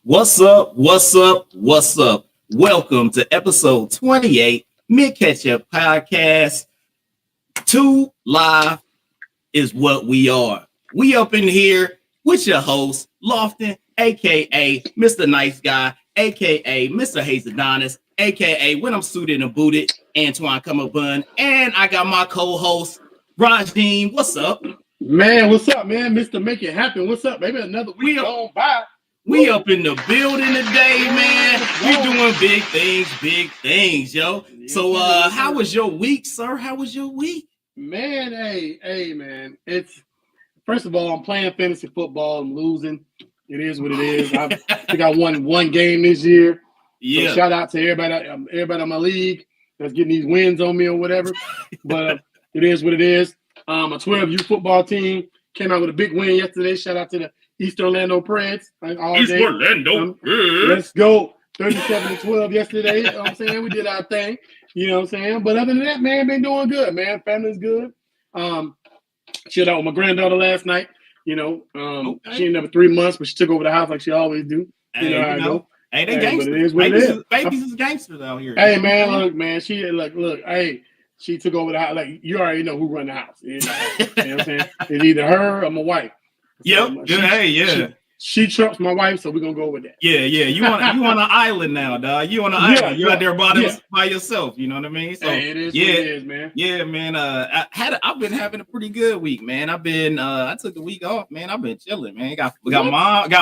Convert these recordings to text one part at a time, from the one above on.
What's up? What's up? What's up? Welcome to episode 28, Mint Ketchup podcast. 2 live is what we are. We up in here with your host, Lofton, aka Mr. Nice Guy, aka Mr. Hazadonis, aka when I'm suited and booted, Antoine Cummerbun, and I got my co-host, Rajim. What's up? Man, what's up, man? Mr. Make It Happen. What's up, baby? Another week gone by. We up in the building today, man. We doing big things, yo. So, how was your week, sir? How was your week? Man, hey, man. It's first of all, I'm playing fantasy football. I'm losing. It is what it is. I think I won one game this year. Yeah. So shout out to everybody in my league that's getting these wins on me or whatever. But it is what it is. A 12U football team came out with a big win yesterday. Shout out to the East Orlando Preds. Orlando. Let's go. 37-12 yesterday. You know what I'm saying? We did our thing. You know what I'm saying? But other than that, man, been doing good, man. Family's good. Chilled out with my granddaughter last night. You know, she ended up 3 months, but she took over the house like she always do. You know how I go. Hey, they gangsters. But it is what it is. Babies is gangsters out here. Hey, man, look, man. She took over the house. Like, you already know who run the house. You know what I'm saying? It's either her or my wife. Yep. She trumps my wife, so we're gonna go with that. Yeah. You on an island now, dog. You on an island. You're out there by yourself. You know what I mean? So hey, it is what it is, man. Yeah, man. I've been having a pretty good week, man. I took the week off, man. I've been chilling, man. Got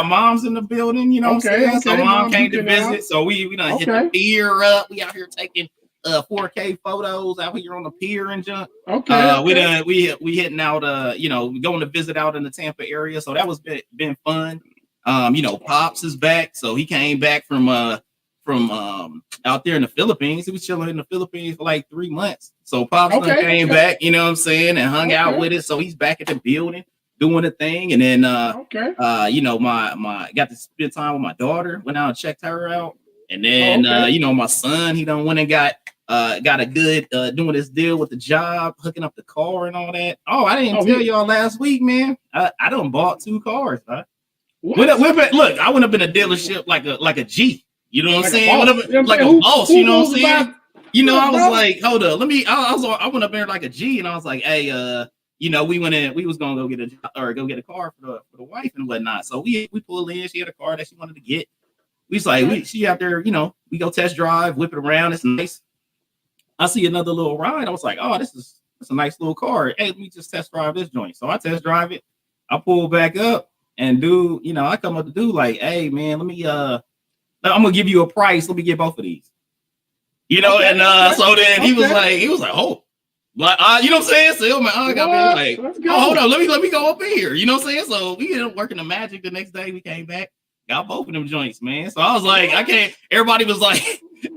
moms in the building. You know what I'm saying? So mom came to visit. So we done hit the pier up. We out here taking 4K photos out here on the pier and junk. We hitting out going to visit out in the Tampa area, so that was been fun. Pops is back, so he came back from out there in the Philippines. He was chilling in the Philippines for like 3 months, so Pops came back, you know what I'm saying, and hung out with us. So he's back at the building doing the thing. And then my got to spend time with my daughter, went out and checked her out. And then my son, he done went and got a good doing this deal with the job, hooking up the car and all that. Oh, I didn't tell y'all last week, man. I done bought 2 cars. Huh? Look, I went up in a dealership like a G. You know what I'm saying? Like a boss. You know what I'm saying? I was like, hold up, I went up there like a G, and I was like, hey, we was gonna go get a car for the wife and whatnot. So we pulled in. She had a car that she wanted to get. She out there, we go test drive, whip it around. It's nice. I see another little ride. I was like, oh, that's a nice little car. Hey, let me just test drive this joint. So I test drive it. I pull back up, and dude, I come up to dude like, hey man, let me I'm gonna give you a price. Let me get both of these. So then he was like, oh, like you know what I'm saying? So man, I got me like, oh, hold on, let me go up in here. You know what I'm saying? So we ended up working the magic. The next day we came back. Got both of them joints, man. So I was like, I can't. Everybody was like,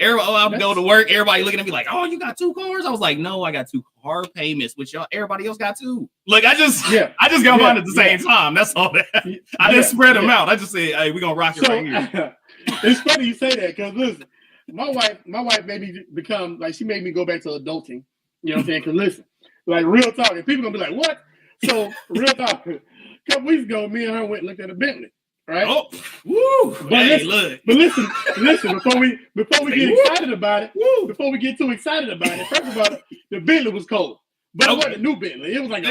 I'm going to work. Everybody looking at me like, oh, you got 2 cars? I was like, no, I got 2 car payments, which everybody else got 2. Like I just got mine at the same time. That's all that. I didn't spread them out. I just said, hey, we're gonna rock it right here. It's funny you say that because listen, my wife made me become like she made me go back to adulting. You know what I'm saying? Because listen, like real talk, and people gonna be like, what? So real talk. A couple weeks ago, me and her went and looked at a Bentley. Right. Oh, woo! But listen. Before we get excited about it, before we get too excited about it, first of all, the Bentley was cold, but it wasn't a new Bentley. It was like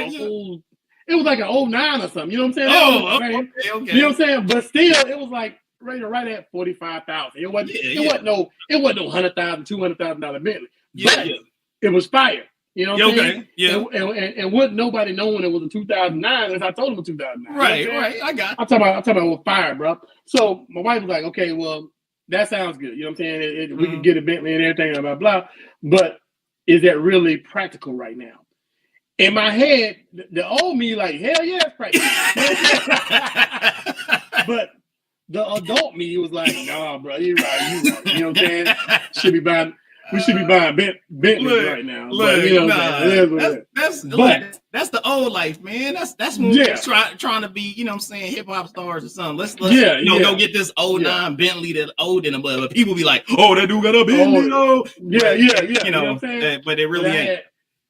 an old 09 or something. You know what I'm saying? Okay. You know what I'm saying? But still, it was like right at $45,000. It wasn't no $100,000, $200,000 Bentley. But it was fire. You know what I'm saying? Yeah. And wouldn't nobody know when it was in 2009 unless I told them in 2009. Right. I got it. I'm talking about with fire, bro. So my wife was like, okay, well, that sounds good. You know what I'm saying? We can get a Bentley and everything, blah, blah, blah. But is that really practical right now? In my head, the old me like, hell yeah, it's practical. But the adult me was like, nah, bro, you're right. You know what I'm saying? We should be buying Bentleys right now. That's the old life, man. That's when we're trying to be, you know what I'm saying, hip hop stars or something. Let's go get this 09 Bentley that's old in it. But people be like, oh, that dude got a Bentley. Yeah. You know what I'm saying? But it really ain't.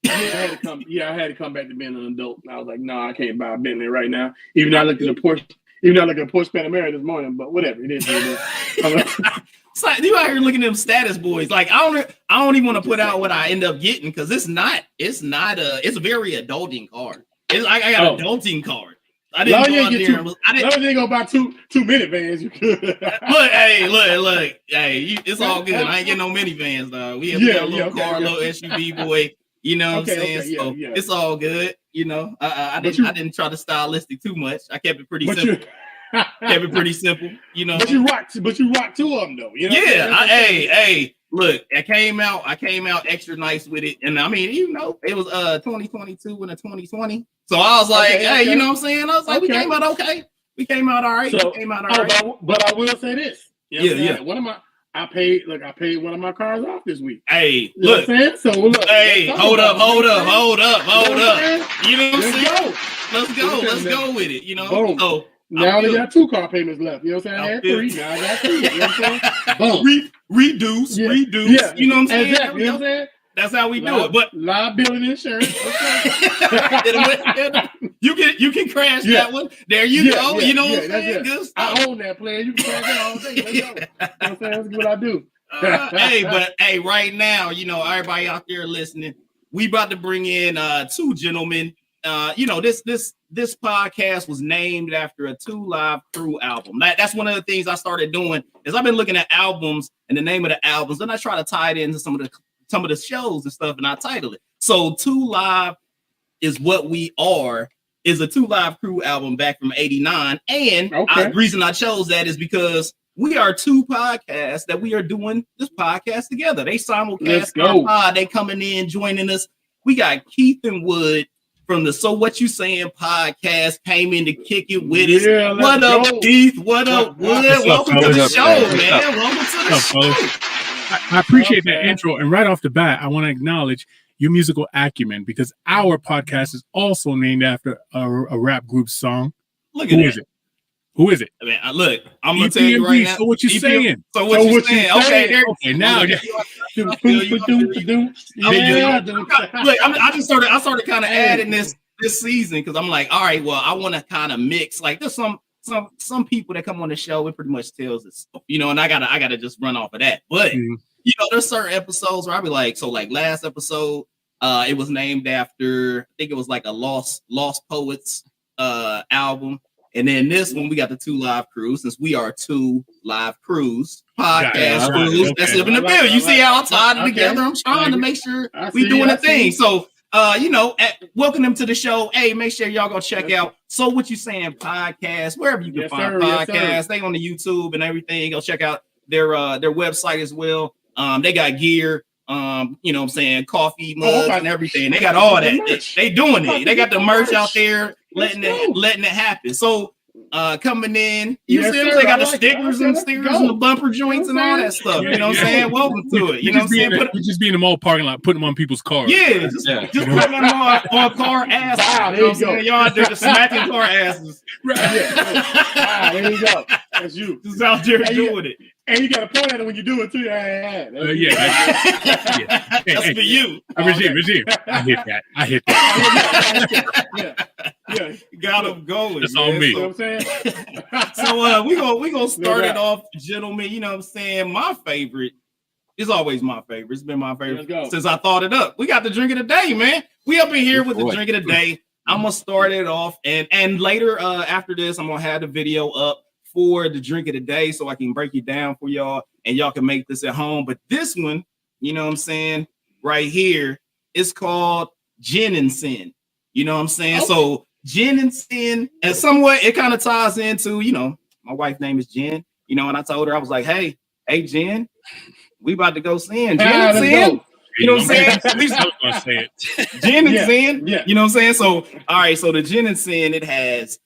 I had to come back to being an adult. And I was like, no, I can't buy a Bentley right now. Even though I looked at a Porsche Even though I look at Porsche Panamera this morning, but whatever it is. It's like you out here looking at them status boys. Like I don't even want to put out what I end up getting because it's a very adulting car. I got an adulting car. I didn't go out there. I didn't go buy two minivans. You could. look. Hey, it's all good. I ain't getting no minivans though. We got a little car, little SUV boy. You know what I'm saying? So it's all good. You know, I didn't try to stylistic too much. I kept it pretty simple. Kept it pretty simple. You know. But you rock two of them though. You know hey. Look, I came out extra nice with it, and I mean, you know, it was 2022 and a 2020. So I was like, you know what I'm saying? I was like, we came out okay. We came out all right. But I will say this. I paid one of my cars off this week. Hey, you know what I'm saying? So look. Hey, hold up. You know what I'm saying? Let's go with it. You know. Boom. So, now I only got 2 car payments left. You know what I'm saying? I had 3. Now I got 3. You know what I'm saying? Boom. Reduce. Yeah. You know what I'm saying? Exactly. You know what I'm saying? That's how we do it. But liability insurance. you can crash that one. There you go. You know what I'm saying? Good stuff. I own that plan. You can crash that all day. Let's go. You know what I'm saying? That's what I do. Hey, right now, you know, everybody out there listening, we about to bring in 2 gentlemen. You know, this podcast was named after a 2 Live Crew album. That's one of the things I started doing is I've been looking at albums and the name of the albums, and I try to tie it into some of the shows and stuff, and I title it. So 2 Live is what we are. Is a 2 Live Crew album back from '89, and the reason I chose that is because we are 2 podcasts that we are doing this podcast together. They simulcast our pod. They coming in, joining us. We got Keith and Wood from the So What You Saying podcast came in to kick it with us. Yeah, what up, Keith? What up, Wood? Welcome to the show, man. Welcome to the show. I appreciate that intro. And right off the bat, I want to acknowledge your musical acumen because our podcast is also named after a rap group song. Look at that. Who is it? I mean, look, I'm gonna tell you right now. So what you saying? So what you saying? Okay, now. Look, I started kind of adding this season because I'm like, all right, well, I want to kind of mix. Like, there's some people that come on the show, it pretty much tells us, you know, and I gotta just run off of that. But you know, there's certain episodes where I'll be like, so like last episode, it was named after, I think it was like a Lost Poets album. And then this one, we got the 2 Live Crews, since we are 2 Live Crews, podcast crews. That's in the bill. You see how I tied it together? I'm trying to make sure we doing a thing. So, you know, welcome them to the show. Hey, make sure y'all go check out So What You Saying podcast, wherever you can find podcasts. They on the YouTube and everything. Go check out their website as well. They got gear. You know what I'm saying? Coffee mugs and everything. They got all that. They doing it. They got the merch out there. Letting it happen. So coming in, you see them, they got the stickers and the bumper joints and all that stuff. You know what I'm saying? Welcome to it. You know what I'm saying? We just be in the mall parking lot, putting them on people's cars. Yeah, just putting them on car asses. Wow, you know what I'm saying? Y'all there just smacking car asses. Right. There you go. That's you. Just out there doing it. And you got to point at it when you do it too. That's for you. Regime. I hit that. Yeah. Got them going. That's on me. You know what I'm saying? So we gonna start it off, gentlemen. You know what I'm saying? My favorite. It's always my favorite. It's been my favorite since I thought it up. We got the drink of the day, man. We up in here with the drink of the day. I'm gonna start it off, and later after this, I'm gonna have the video up for the drink of the day so I can break it down for y'all and y'all can make this at home. But this one, you know what I'm saying, right here, it's called Gin and Sin. You know what I'm saying? Okay. So Gin and Sin, and somewhat it kind of ties into, you know, my wife's name is Jen, you know, and I told her, I was like, hey Jen, we about to go sin. Gin and Sin. You know what I'm saying? I was gonna say it. Gin and Sin. Yeah. You know what I'm saying? So, all right, so the Gin and Sin, it has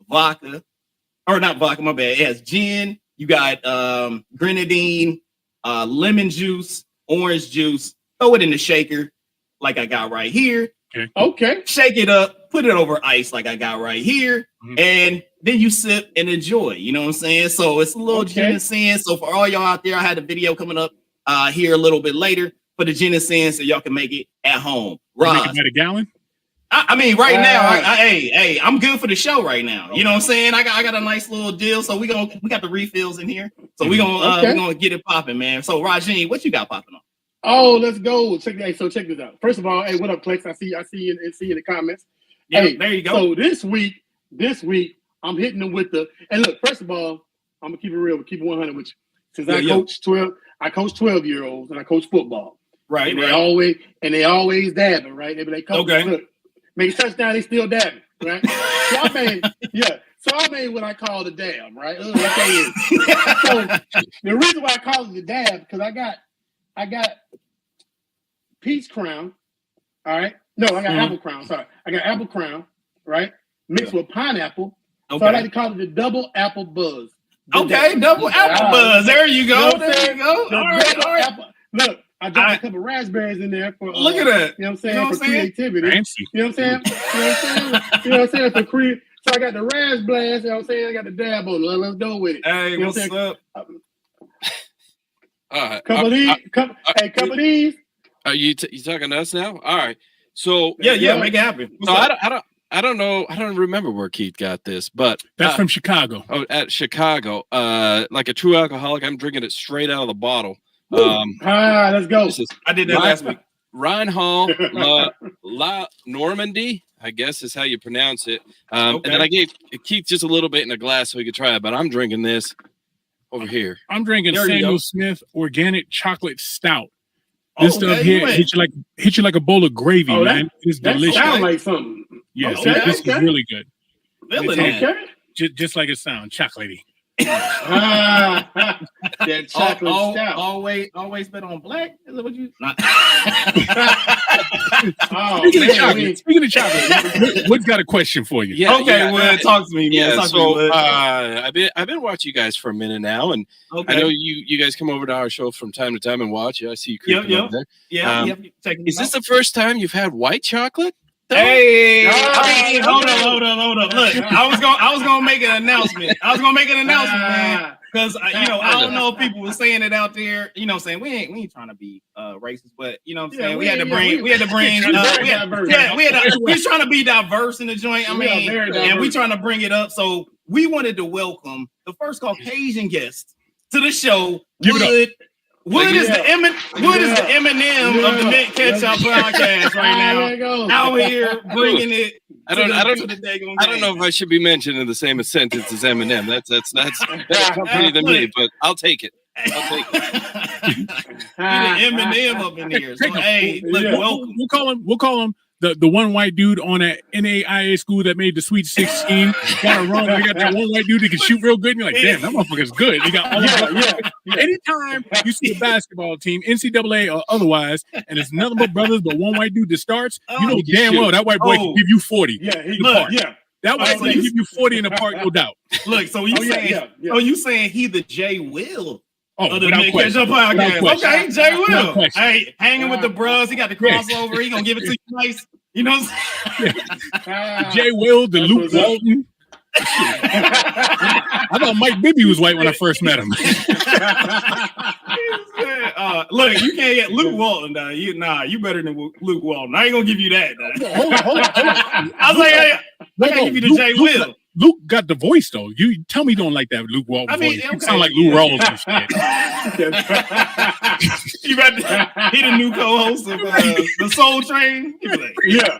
vodka. Or not vodka, my bad. It has gin. You got grenadine, lemon juice, orange juice. Throw it in the shaker like I got right here. Okay. Shake it up. Put it over ice like I got right here. Mm-hmm. And then you sip and enjoy. You know what I'm saying? So it's a little Gin and Sin. So for all y'all out there, I had a video coming up here a little bit later for the Gin and Sin so y'all can make it at home. Roz. Make it by the gallon? I mean, right now, I'm good for the show right now. You know what I'm saying? I got a nice little deal, so we got the refills in here, so we gonna get it popping, man. So Rajin, what you got popping on? Oh, let's go. Check this out. First of all, hey, what up, Plex? I see you in the comments. Yeah, hey, there you go. So this week, I'm hitting them with the. And look, first of all, I'm gonna keep it real, keep it 100 with you. Since I coach 12-year-olds and I coach football. Right. They always dabbing, right? They be like, coach, look, make a touchdown, they still dabbing, right? So I made what I call the dab, right? So the reason why I call it the dab because I got peach crown, all right? No, I got apple crown. Sorry, I got apple crown, right? Mixed with pineapple. Okay. So I like to call it the double apple buzz. Double apple buzz. There you go. There you go. All right. Apple. Look, I dropped a couple of raspberries in there for. Look at that. You know what I'm saying? For creativity. Fancy. You know what I'm saying? You know what I'm saying? For creativity. So I got the Raz Blast, you know what I'm saying? I got the dab on it. Let's go with it. Hey, you know what's up? Couple of these. Are you talking to us now? All right. So yeah, make it happen. So I don't know. I don't remember where Keith got this, but that's from Chicago. Oh, at Chicago. Like a true alcoholic, I'm drinking it straight out of the bottle. Let's go. I did that last week. Reinhold La Normandy, I guess is how you pronounce it. And then I gave Keith just a little bit in a glass so he could try it, but I'm drinking this over here. I'm drinking Samuel Smith Organic Chocolate Stout. This stuff here hit you like a bowl of gravy, man. It's delicious. That sounds like something. Yes, this is really good. Just like it sounds, chocolatey. That chocolate stout. Always bet on black. Is that what you? Speaking of chocolate, Wood's got a question for you. Yeah, Wood, talk to me. Yeah, so I've been watching you guys for a minute now, and I know you guys come over to our show from time to time and watch. I see you creeping over there. Yeah. Is this the first time you've had white chocolate? Hey, hold up. Look, I was gonna make an announcement. Man, because I don't know if people were saying it out there. You know, what I'm saying we ain't trying to be racist, but you know, what I'm saying we had to bring. We was trying to be diverse in the joint. I mean, and we trying to bring it up. So we wanted to welcome the first Caucasian guest to the show. Wood is the Eminem of the Mint Ketchup podcast right now. Out here bringing it. I don't know if I should be mentioned in the same sentence as Eminem. That's company to me, but I'll take it. Be the Eminem up in here. So, hey, look, welcome. We'll call him the one white dude on that NAIA school that made the Sweet 16. Got it wrong. They got that one white dude that can shoot real good. And you're like, damn, that motherfucker's good. They got all Anytime you see a basketball team, NCAA or otherwise, and it's nothing but brothers, but one white dude that starts, you know damn well that white boy can give you 40. Yeah, that white boy can give you 40 in the park, no doubt. Look, so you saying he the Jay Will? Oh, the Mint Ketchup podcast. Okay, Jay Will. Hey, hanging with the bros. He got the crossover. He gonna give it to you nice. You know what I'm saying? Jay Will, the Luke Walton. I thought Mike Bibby was white when I first met him. Look, you can't get Luke Walton. You better than Luke Walton. I ain't gonna give you that. Hold on. I was like, I can't give you the Jay Will. Luke got the voice though. You tell me you don't like that Luke Walton voice. You sound like Lou Rawls and shit. He the new co-host of the Soul Train. Yeah.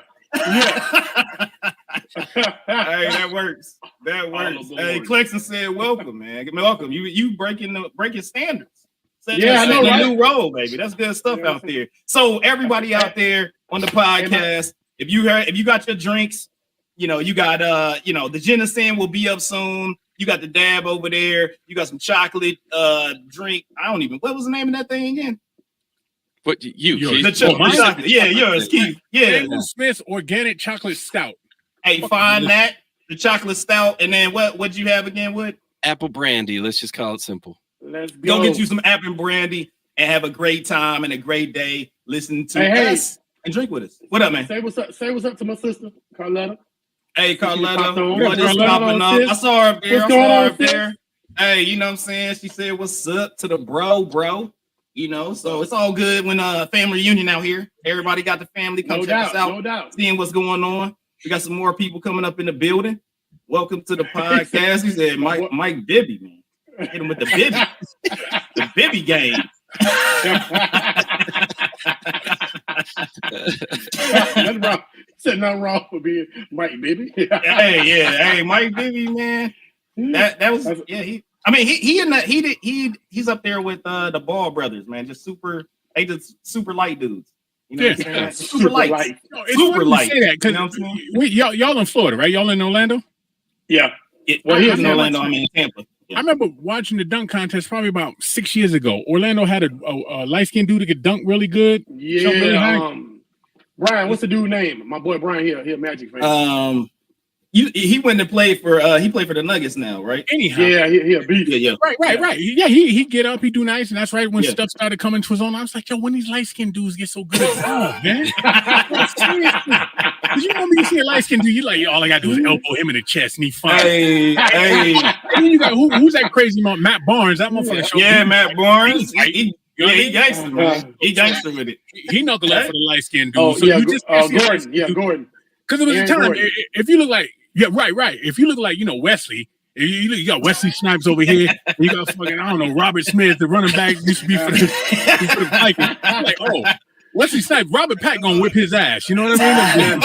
Hey, that works. Hey, Clexon said, "Welcome, man. Welcome. You breaking standards. I know, right? New role, baby. That's good stuff out there. So everybody out there on the podcast, if you got your drinks, you got the ginseng will be up soon. You got the dab over there. You got some chocolate drink. What was the name of that thing again? What you? The chocolate. Yeah, yours, Keith. Yeah, Smith Organic Chocolate Stout. Hey, find that the chocolate stout, and then what'd you have again? What? Apple brandy. Let's just call it simple. Let's go. Go get you some apple brandy and have a great time and a great day listening to us and drink with us. What up, man? Say what's up to my sister, Carletta. Hey, Carletta, what is popping up? I saw her up there. Hey, you know what I'm saying? She said, what's up to the bro? You know, so it's all good when family reunion out here. Everybody got the family. Come check us out. No doubt. Seeing what's going on. We got some more people coming up in the building. Welcome to the podcast. He said Mike Bibby, man. Hit him with the Bibby. The Bibby game. Nothing wrong. Said nothing wrong with being Mike Bibby. Hey, Mike Bibby, man. That was he's up there with the Ball brothers, man. Just super light dudes. You know what I'm saying? Super light. Super light. Say that because y'all in Florida, right? Y'all in Orlando? Yeah. Well, he's in Orlando. I'm in Tampa. Yeah. I remember watching the dunk contest probably about 6 years ago. Orlando had a light-skinned dude that could dunk really good. Yeah. Really Brian, what's the dude's name? My boy Brian here. He a Magic fan. He went to play for the Nuggets now, right? Anyhow. Yeah, he a beast. Yeah. Right. Yeah, he get up, he do nice, and that's right when stuff started coming to his own. I was like, yo, when these light-skinned dudes get so good at ball, man. Seriously. Cause you know me, you see a light-skinned dude, you like, all I gotta do is elbow him in the chest and he fine. Hey. And then you got who's that crazy Matt Barnes? That motherfucker. Yeah, Matt Barnes. He gangster, man. He gangster with it. He knuckled up for the light-skinned dude. Oh, so yeah, you just Gordon. Yeah, Gordon. Because it was a time, if you look like, right. If you look like, Wesley, you got Wesley Snipes over here, and you got fucking, I don't know, Robert Smith, the running back used to be for the Vikings. Like, oh, Wesley Snipes, Robert Pack gonna whip his ass. You know what I mean?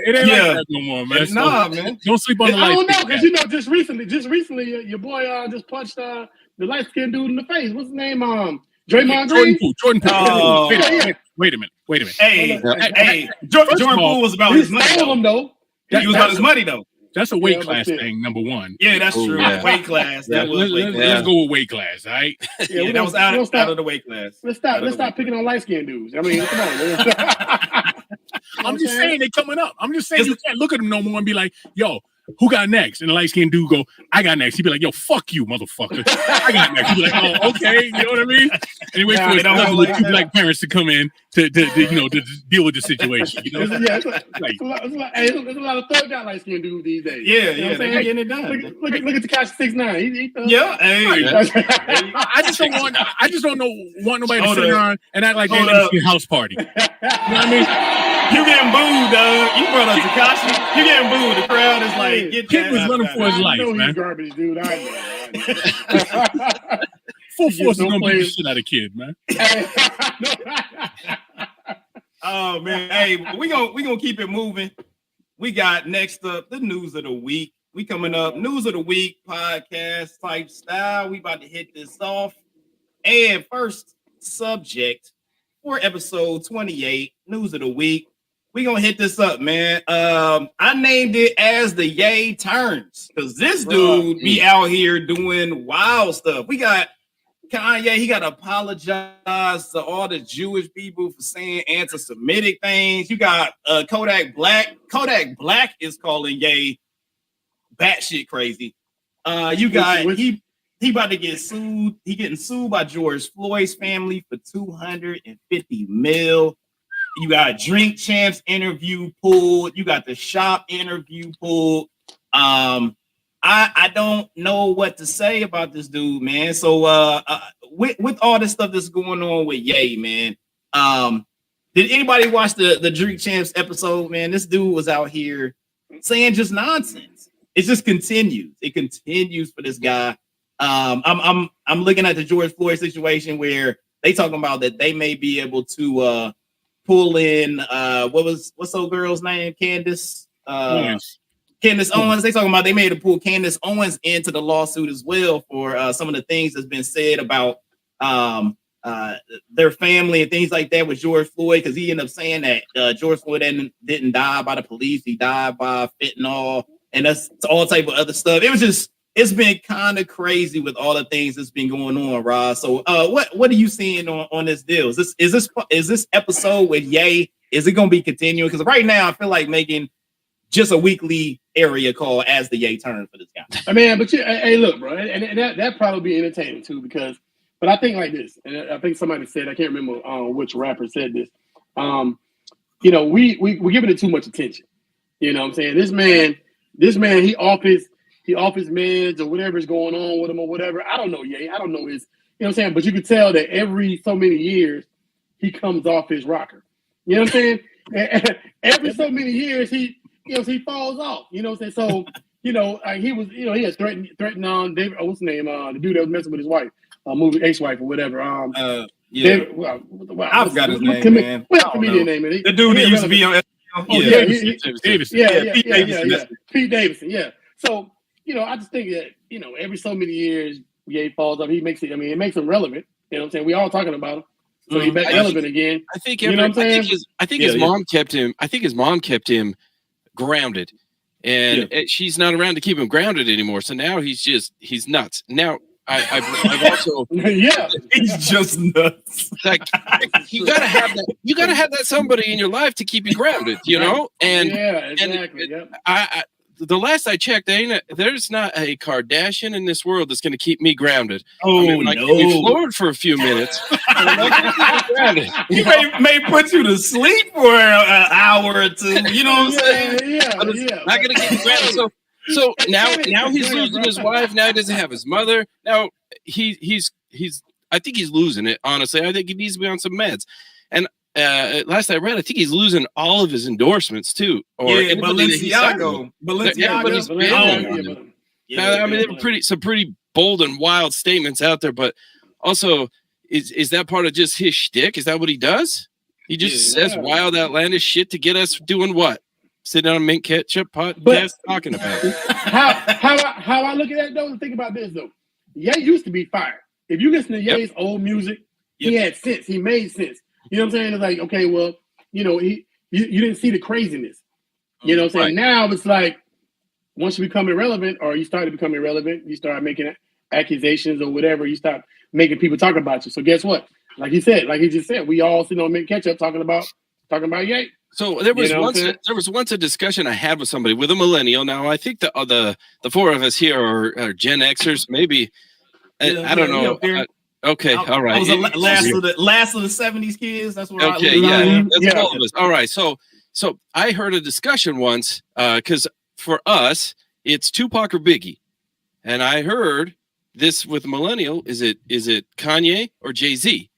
It ain't like that no more, man. Nah, man. Don't sleep on the light. I don't know, because just recently, your boy just punched the light-skinned dude in the face. What's his name? Draymond Green? Jordan Poole. Wait a minute. Hey, Jordan Poole was about his money. He was about his money, though. That's a weight class thing, number one. Yeah, that's true. Yeah. Weight class. That was weight class. Let's go with weight class, all right? Yeah, that was out of the weight class. Let's stop picking on light-skinned dudes. I mean, come on. I'm just saying they're coming up. I'm just saying you can't look at them no more and be like, yo, who got next? And the light-skinned dude go, I got next. He'd be like, yo, fuck you, motherfucker. I got next. He'd be like, oh, okay. You know what I mean? And he waits for his two black parents to come in to deal with the situation. You know? There's a lot of thug out light-skinned dudes these days. Yeah, they're getting it done. Look at Tekashi 6ix9ine. I just don't want nobody to sit around and act like they're in a house party. You know what I mean? You getting booed, dog. You brought up Tekashi. You getting booed. The crowd is like, Kid was running for his life, man. He's garbage, dude. I know. Full force is gonna beat the shit out of Kid, man. Oh man, hey, we gonna keep it moving. We got next up the news of the week. We coming up news of the week podcast type style. We about to hit this off. And first subject for episode 28, news of the week. We gonna hit this up, man. I named it as the Yay Turns because this dude be out here doing wild stuff. We got Kanye. He got to apologize to all the Jewish people for saying anti-Semitic things. You got Kodak Black. Kodak Black is calling Ye batshit crazy. You got he about to get sued. He getting sued by George Floyd's family for $250 million. You got Drink Champs interview pulled. You got the Shop interview pulled. I don't know what to say about this dude, man. So with all this stuff that's going on with Ye, man, did anybody watch the Drink Champs episode, man? This dude was out here saying just nonsense. It just continues. It continues for this guy. I'm looking at the George Floyd situation where they talking about that they may be able to pull in what's old girl's name? Candace. Candace Owens. They talking about they made to pull Candace Owens into the lawsuit as well for some of the things that's been said about their family and things like that with George Floyd, because he ended up saying that George Floyd didn't die by the police. He died by fentanyl, and that's all type of other stuff. It's been kind of crazy with all the things that's been going on, Roz. So what are you seeing on this deal? Is this episode with Ye? Is it gonna be continuing? Because right now I feel like making just a weekly area call as the Ye turn for this guy. I mean, but hey, look, bro, and that probably be entertaining too, but I think like this, and I think somebody said, I can't remember which rapper said this. We're giving it too much attention. You know what I'm saying? This man, he off his meds or whatever's going on with him or whatever. I don't know, Ye. I don't know his what I'm saying? But you could tell that every so many years he comes off his rocker. You know what I'm saying? Every so many years he falls off. You know what I'm saying? So he was, he had threatened on David. What's his name? The dude that was messing with his wife, moving ex-wife or whatever. David, I forgot his name, man. What comedian name is he? The dude that used to be on. Davidson. Pete Davidson. Yeah. So I just think that every so many years Ye falls up. He makes it. I mean, it makes him relevant. You know what I'm saying? We all talking about him. So he's back relevant again. I think his mom kept him. I think his mom kept him grounded, and she's not around to keep him grounded anymore. So now he's nuts. Now I've also he's just nuts. Like you gotta have that. You gotta have that somebody in your life to keep you grounded. And exactly. The last I checked, there's not a Kardashian in this world that's going to keep me grounded. Oh, no. I can be floored for a few minutes. He may put you to sleep for an hour or two. You know what I'm saying? Yeah. Not going to get me grounded. So now he's losing his wife. Now he doesn't have his mother. Now he's I think he's losing it. Honestly, I think he needs to be on some meds. And last I read, I think he's losing all of his endorsements too. Balenciaga. I mean, they were some pretty bold and wild statements out there. But also, is that part of just his shtick? Is that what he does? He just says wild, outlandish shit to get us doing what? Sitting on a Mint Ketchup podcast talking about it. How I look at that though, and think about this though. Ye used to be fire. If you listen to Ye's old music, he had sense. He made sense. You know what I'm saying? It's like, okay, well, you didn't see the craziness. You know what I'm saying? Right. Now it's like, once you become irrelevant, or you start to become irrelevant, you start making accusations or whatever, you start making people talk about you. So guess what? Like he just said, we all sitting on Mint Ketchup talking about Ye. So there was once a discussion I had with somebody, with a millennial. Now I think the four of us here are Gen Xers, maybe. I don't know. Okay, all right. I was the last of the 70s kids. That's what that's all of us. All right. So I heard a discussion once, because for us, it's Tupac or Biggie. And I heard this with millennial, is it Kanye or Jay-Z?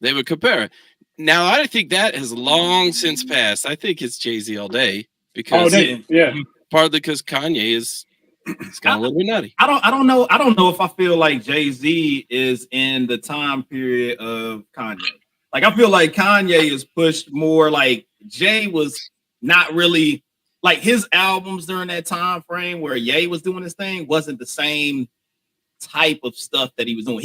They would compare it. Now I think that has long since passed. I think it's Jay-Z all day because partly because Kanye is kind of a little bit nutty. I don't know if I feel like Jay-Z is in the time period of Kanye. Like I feel like Kanye is pushed more. Like Jay was not really like his albums during that time frame where Ye was doing his thing wasn't the same type of stuff that he was doing.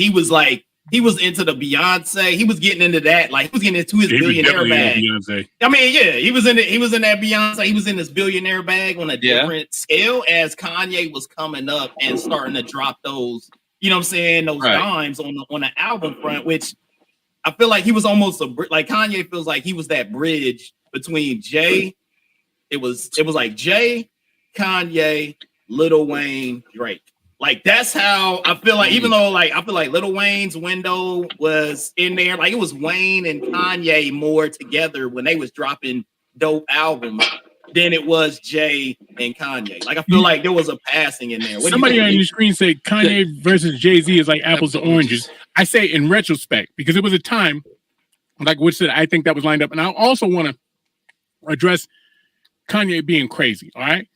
He was into the Beyonce. He was getting into that. Like he was getting into his billionaire bag. I mean, he was in that Beyonce. He was in this billionaire bag on a different scale as Kanye was coming up and starting to drop those, you know what I'm saying, those dimes on the album front, which I feel like he was almost like Kanye feels like he was that bridge between Jay. It was like Jay, Kanye, Lil Wayne, Drake. Like that's how I feel like, even though like I feel like Lil Wayne's window was in there, like it was Wayne and Kanye more together when they was dropping dope albums than it was Jay and Kanye. Like I feel like there was a passing in there. Somebody on your screen said Kanye versus Jay-Z is like apples to oranges. I say in retrospect, because it was a time, like what said, I think that was lined up. And I also want to address Kanye being crazy, all right?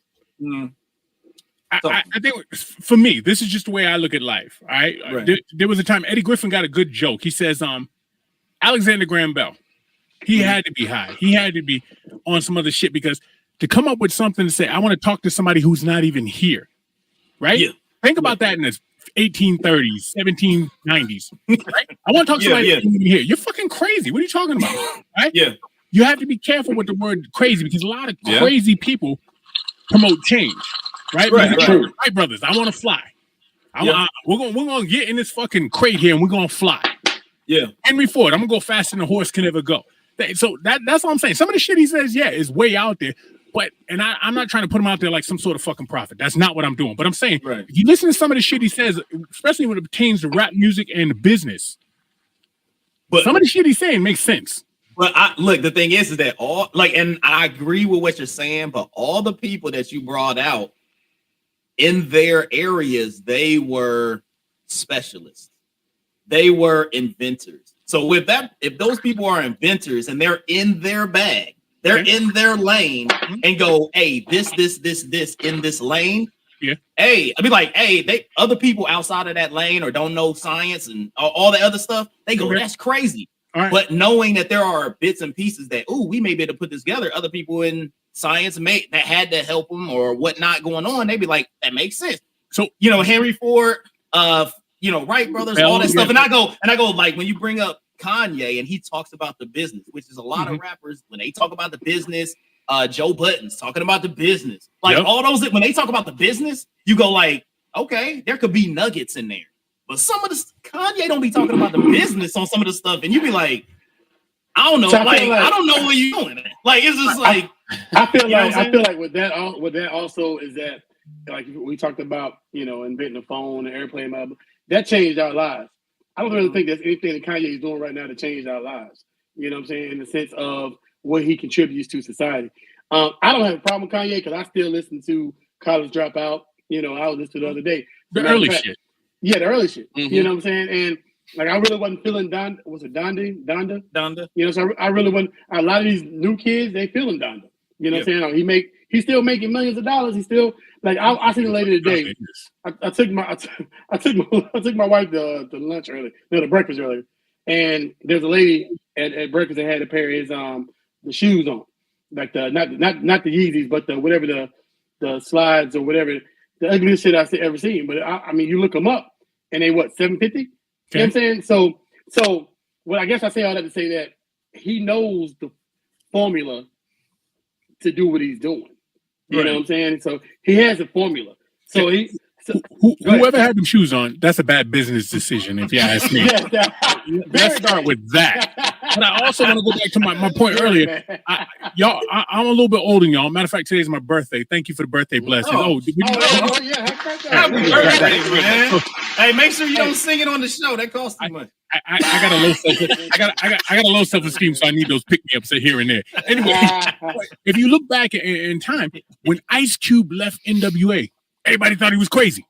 I think for me, this is just the way I look at life. All right. There was a time Eddie Griffin got a good joke. He says, Alexander Graham Bell, he had to be high. He had to be on some other shit because to come up with something to say, I want to talk to somebody who's not even here. Right? Yeah. Think about that in the 1830s, 1790s. Right? I want to talk to somebody who's not even here. You're fucking crazy. What are you talking about? Right? Yeah. You have to be careful with the word crazy because a lot of crazy people promote change. Right, brothers. I want to fly. We're gonna get in this fucking crate here and we're gonna fly. Yeah, Henry Ford. I'm gonna go faster than a horse can ever go. So that's what I'm saying. Some of the shit he says, is way out there. But I'm not trying to put him out there like some sort of fucking prophet. That's not what I'm doing. But I'm saying, if you listen to some of the shit he says, especially when it pertains to rap music and business, but some of the shit he's saying makes sense. But look, the thing is that and I agree with what you're saying, but all the people that you brought out in their areas, they were specialists. they were inventors. So with that, if those people are inventors and they're in their bag, they're in their lane and go, hey, this in this lane. Yeah. Hey, I'd be like, hey, they other people outside of that lane or don't know science and all the other stuff, they go, that's crazy. Right. But knowing that there are bits and pieces that, we may be able to put this together, other people in science that had to help them or whatnot going on, they'd be like, that makes sense. So Henry Ford, Wright brothers, all that stuff. And I go, like when you bring up Kanye and he talks about the business, which is a lot of rappers, when they talk about the business, Joe Budden's talking about the business. Like all those, when they talk about the business, you go like, okay, there could be nuggets in there. But some of this Kanye don't be talking about the business on some of the stuff, and you be like, I don't know, so I don't know what you're doing. Like it's just like I feel like with that also is that like we talked about, inventing the phone, the airplane, that changed our lives. I don't really think there's anything that Kanye is doing right now to change our lives. You know what I'm saying? In the sense of what he contributes to society. I don't have a problem with Kanye because I still listen to College Dropout. I was listening the other day. The early shit. Yeah, the early shit. You know what I'm saying? And like I really wasn't feeling Donda. Donda. So I really wasn't. A lot of these new kids, they feeling Donda. You know what I'm saying? He's still making millions of dollars. He's still like I seen the lady today. I took my wife to lunch early, to breakfast earlier, and there's a lady at breakfast that had a pair of his the shoes on, like the not the Yeezys, but the whatever the slides or whatever. The ugliest shit I've ever seen. But I mean, you look them up, and they $750? You know what I'm saying? So well, I guess I say all that to say that he knows the formula to do what he's doing. You know what I'm saying? So he has a formula. So whoever had them shoes on, that's a bad business decision, if you ask me. Let's start with that. But I also want to go back to my point earlier. I'm a little bit older than y'all. Matter of fact, today's my birthday. Thank you for the birthday blessing. Happy birthday, man. Hey, make sure you don't sing it on the show. That costs too much. I got a low I got a low self-esteem, so I need those pick-me-ups here and there. Anyway, if you look back in time, when Ice Cube left NWA, everybody thought he was crazy.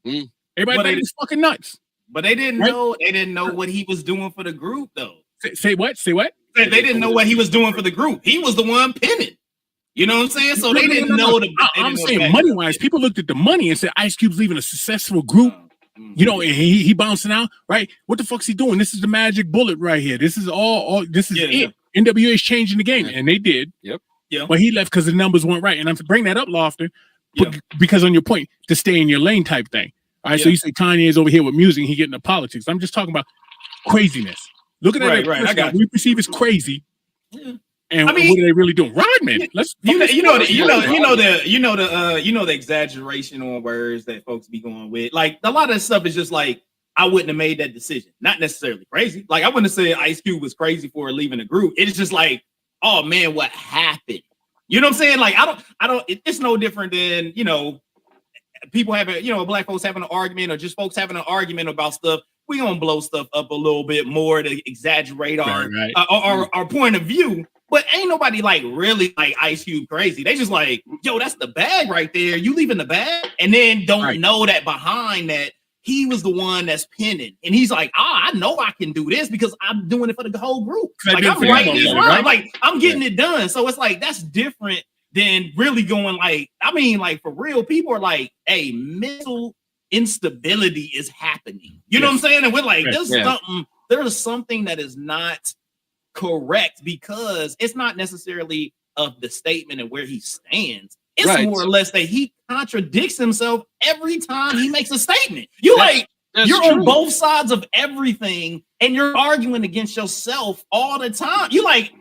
Everybody thought he was fucking nuts. But they didn't know. They didn't know what he was doing for the group, though. Say what? Say what? They didn't know what he was doing for the group. He was the one pinning. You know what I'm saying? So they didn't know. I'm saying money-wise, people looked at the money and said Ice Cube's leaving a successful group. And he bouncing out, right? What the fuck's he doing? This is the magic bullet right here. This is all this is it. NWA is changing the game, and they did. Yep. Yeah. But he left because the numbers weren't right. And I'm to bring that up, Lofton, because on your point, to stay in your lane type thing. All right. So you say Kanye is over here with music, and he getting into politics. I'm just talking about craziness. Looking at it, right, we perceive as crazy. Yeah. And what are they really doing? Rodman. The exaggeration on words that folks be going with. Like a lot of stuff is just like I wouldn't have made that decision. Not necessarily crazy. Like I wouldn't have said Ice Cube was crazy for leaving the group. It's just like, oh man, what happened? You know what I'm saying? Like I don't. It's no different than people having black folks having an argument or just folks having an argument about stuff. We gonna blow stuff up a little bit more to exaggerate our point of view. But ain't nobody like really like Ice Cube crazy. They just like, yo, that's the bag right there. You leaving the bag, and then don't know that behind that he was the one that's pinning, and he's like, I know I can do this because I'm doing it for the whole group. Like I'm writing these lines, like I'm getting it done. So it's like that's different than really going like. I mean, like for real, people are like, hey, mental instability is happening. You know what I'm saying? And we're like, there's something that is not correct because it's not necessarily of the statement and where he stands. It's more or less that he contradicts himself every time he makes a statement. You're on both sides of everything and you're arguing against yourself all the time. You like,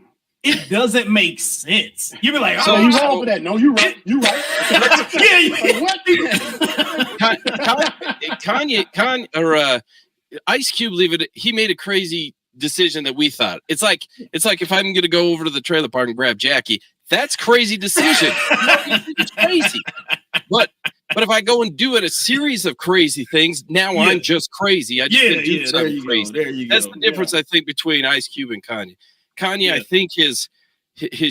it doesn't make sense. You be like, so you wrong for that. No, you're right. You're right. Kanye or Ice Cube he made a crazy decision that we thought. It's like if I'm gonna go over to the trailer park and grab Jackie, that's crazy decision. It's crazy. But if I go and do a series of crazy things, now I'm just crazy. I just can do something crazy. That's the difference I think between Ice Cube and Kanye. Kanye, I think his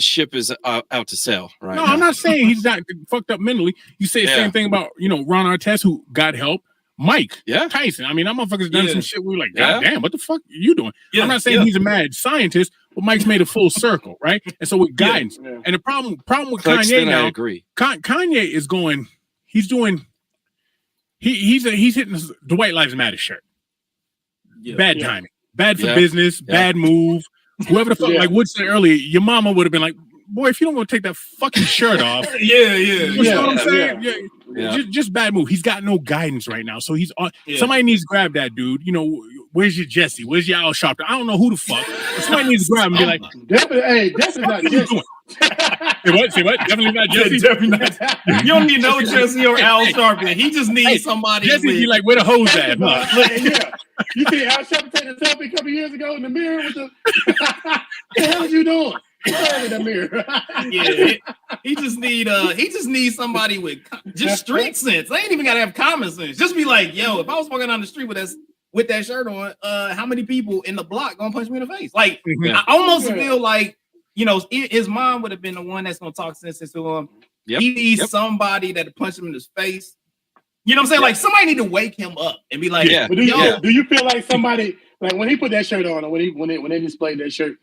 ship is out to sail right now. I'm not saying he's not fucked up mentally. You say the same thing about Ron Artest, who got help. Mike Yeah. Tyson. I mean, that motherfucker's done some shit. We were like, Yeah. God damn, what the fuck are you doing? Yeah. I'm not saying he's a mad scientist, but Mike's made a full circle, right? And so with guidance, Yeah. and the problem with Claxton, Kanye I now, agree. Kanye is going. He's doing. He's hitting the White Lives Matter shirt. Yeah. Bad Yeah. timing, bad for Yeah. business, Yeah. bad move. Whoever the fuck, Yeah. like Wood said earlier, your mama would have been like, boy, if you don't want to take that fucking shirt off. Yeah. You know what I'm saying? Yeah. Yeah. Just bad move. He's got no guidance right now. So he's on. Yeah. Somebody needs to grab that dude. You know, where's your Jesse? Where's your Al Sharpton? I don't know who the fuck. But somebody needs to grab him and be like, Definitely not what are you Jesse. doing? Say what? Definitely not Jesse. Definitely not. You don't need no Jesse or Al Sharpton. He just needs somebody. Jesse with- be like, where the hose at? Huh? Yeah. You see Al Sharpton take a selfie a couple years ago in the mirror with the what the hell is you doing? In the mirror. Yeah, he just needs somebody with just street sense. They ain't even gotta have common sense. Just be like, yo, if I was walking down the street with that shirt on, how many people in the block gonna punch me in the face? Like, Yeah. I almost feel like, you know, his mom would have been the one that's gonna talk sense to him. Yep. He needs somebody that'll punch him in his face. You know what I'm saying? Like, somebody need to wake him up and be like, Yeah. But do you feel like somebody, like when he put that shirt on, or when they displayed that shirt,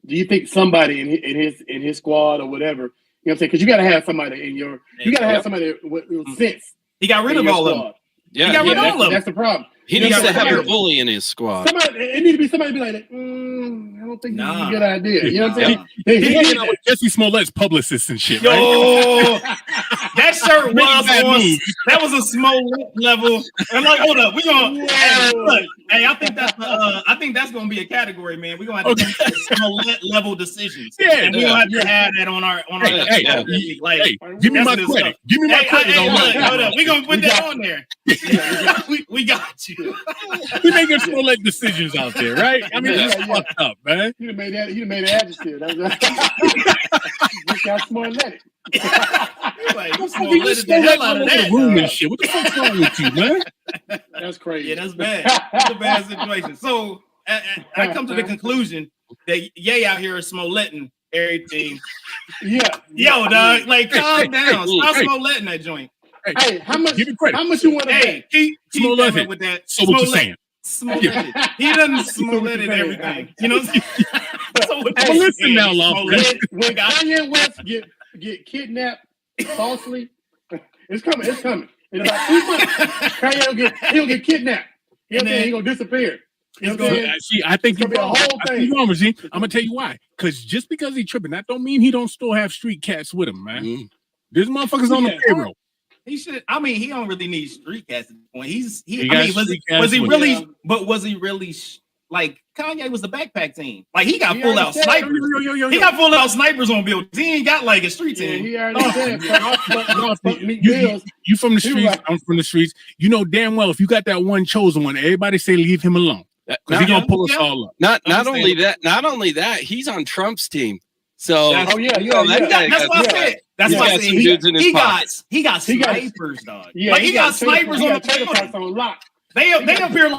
do you think somebody in his squad or whatever, you know what I'm saying? Because you got to have somebody you got to have somebody with sense. he got rid of all of them. Yeah. He got rid of all of them. That's the problem. He You needs know, to have a somebody- bully in his squad. It need to be somebody be like, I don't think this is a good idea. You know what I'm saying? He's He hanging out with Jesse Smollett's publicists and shit, right? Yo, that shirt Really was bad on. move. That was a small level. I'm like, hold up, we gonna hey, look. Hey, I think that's gonna be a category, man. We're gonna have to make small level decisions. Yeah, and we gonna have to have that on our Hey, like. Hey, give me my that's credit. stuff. Give me my credit Hey, on look, that. hold up. We gonna put that on there. We got you. We making Smollett decisions out there, right? I mean, Yeah, that's yeah. fucked up, man. You done made that. You done made an adjective. Just got smart at it. Like, You Smollett still the hell all out of over the that. room dog. and shit. What the fuck's wrong with you, man? That's crazy. Yeah, that's bad. That's a bad situation. So I come to the conclusion that Ye out here is Smolletting everything. Yeah. Yo, dog, like calm down. Stop hey. Smolletting that joint. Hey, how much? Give me credit. How much you want to Hey, pay? keep Smollett coming it. with that. So what you saying? Smollett. He doesn't Smollett it everything. You know what I'm saying? So what Well, you listen saying? now, Lawful. Smollett. When Kanye West get kidnapped falsely, it's coming. It's coming. In about 2 months, Kanye he'll get kidnapped. You know what I'm saying? He's gonna disappear. You know what I'm saying? See, I think It's gonna be a whole I think thing. you're wrong, Regine. I'm gonna tell you why. Because just because he tripping, that don't mean he don't still have street cats with him, man. Mm. This motherfucker's on the Yeah. payroll. He should. I mean, he don't really need street cats at this point. He got street cats was he with really? him. But was he really? Like Kanye was the backpack team. Like he got He full already out said- snipers. He got full out snipers on buildings. He ain't got like a street Yeah, team. he already said. Fuck Meek You- Mills. You from the He streets, right. I'm from the streets. You know damn well if you got that one chosen one, everybody say leave him alone. Because he gonna pull us all up. Not Understand. only that, he's on Trump's team. So That's- Oh yeah, Oh, yeah, that yeah. guy That's what I said. That's Yeah, what I got said. some dudes in his He got pockets. He got- snipers, dog. Yeah, like he got snipers on the trailer building. parks on lock. They up here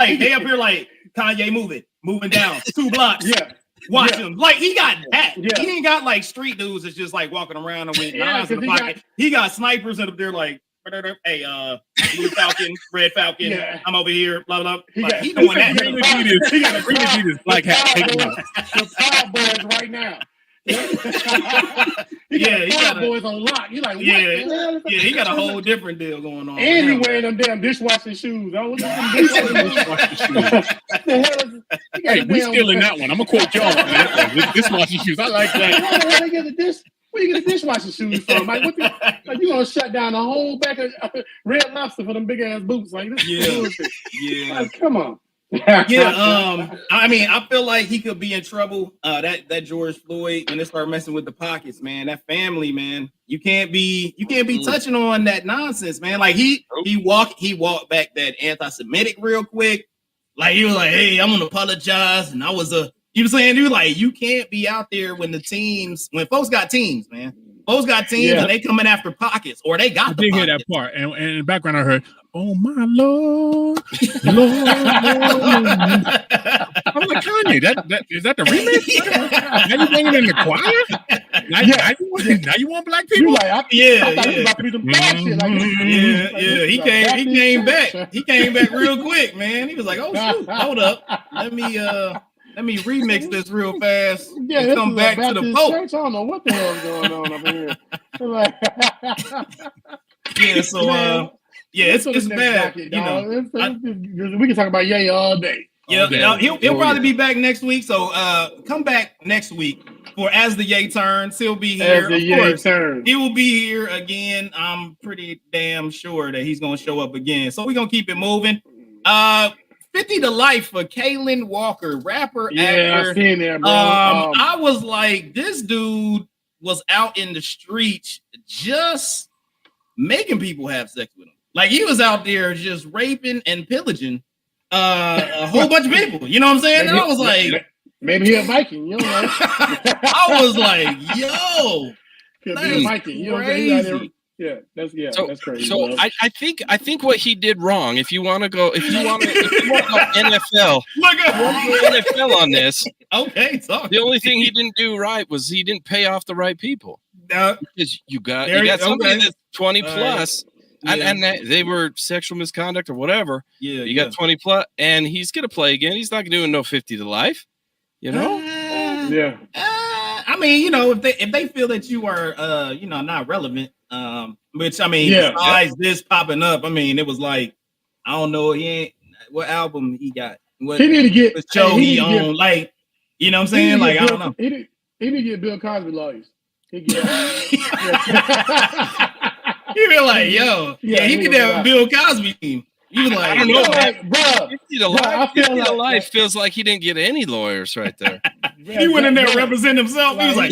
like Kanye moving down 2 blocks. Yeah, Watch yeah. him. Like he got that. Yeah. He ain't got like street dudes that's just like walking around with Yeah, knives in the 'cause pocket. He got snipers up there like, hey, blue falcon, red falcon. Yeah. I'm over here. Blah blah. He Like, got- he doing he that. got- He got a this black hat. Take him out. The Proud Boys right now. He Yeah, got he Proud got a- Boys on lock. You like, what Yeah, the hell is that? Yeah, he got a whole different deal going on. And he now. wearing them damn dishwashing shoes. I was them dishwashing shoes. The hell is he got Hey, a we damn- still in that one. I'm gonna quote y'all on that one. This washing shoes. I like that. Why the hell they get the dish? Where you get the dishwashing shoes from? Like, like you gonna shut down the whole back of Red Lobster for them big ass boots? Like, this is bullshit. Yeah. Like, come on. Yeah, I mean, I feel like he could be in trouble. That George Floyd, when they start messing with the pockets, man, that family, man, you can't be touching on that nonsense, man. Like he walked back that anti-Semitic real quick. Like he was like, hey, I'm gonna apologize, and I was you know what I'm saying, dude? Like you can't be out there when folks got teams, man. Folks got teams and they coming after pockets, or they got I the did hear pockets. that part, and in the background I heard, "Oh my Lord, Lord." I'm like, Kanye, that is that the remix? Now you bringing in the choir? Now you want black people? You like, I thought it was about to be some bad shit. He came back. He came back real quick, man. He was like, "Oh shoot, hold up, let me remix this real fast and come back to the Pope." Church. I don't know what the hell is going on over here. It's bad. Docket, we can talk about Ye all day. Yeah, he'll probably be back next week. So come back next week for As the Ye Turns. He'll be here. Of course, he will be here again. I'm pretty damn sure that he's gonna show up again. So we're gonna keep it moving. 50 to Life for Kaylin Walker, rapper, actor. I seen that, bro. I was like, this dude was out in the streets just making people have sex with him. Like he was out there just raping and pillaging a whole bunch of people. You know what I'm saying? And I was like, maybe he's a Viking. You know what I was like, yo, could be a Viking. You know what I'm saying? That's crazy. So I think what he did wrong. If you want to go NFL, NFL on this. Okay, sorry. The only thing he didn't do right was he didn't pay off the right people. Because you got somebody that's 20 plus. And they were sexual misconduct or whatever. Yeah, you got 20 plus, and he's gonna play again. He's not doing no 50 to life, you know. I mean, you know, if they feel that you are, not relevant, which I mean, besides this popping up, I mean, it was like, I don't know, what album he got, what he need to get, what show he on, like, you know what I'm saying, like I don't know. He need to get Bill Cosby lawyers. He get. You be like, yo, he could have Bill Cosby team. You was like, I don't know, bro. 50 to life feels like he didn't get any lawyers right there. He went in there to represent himself. He was like,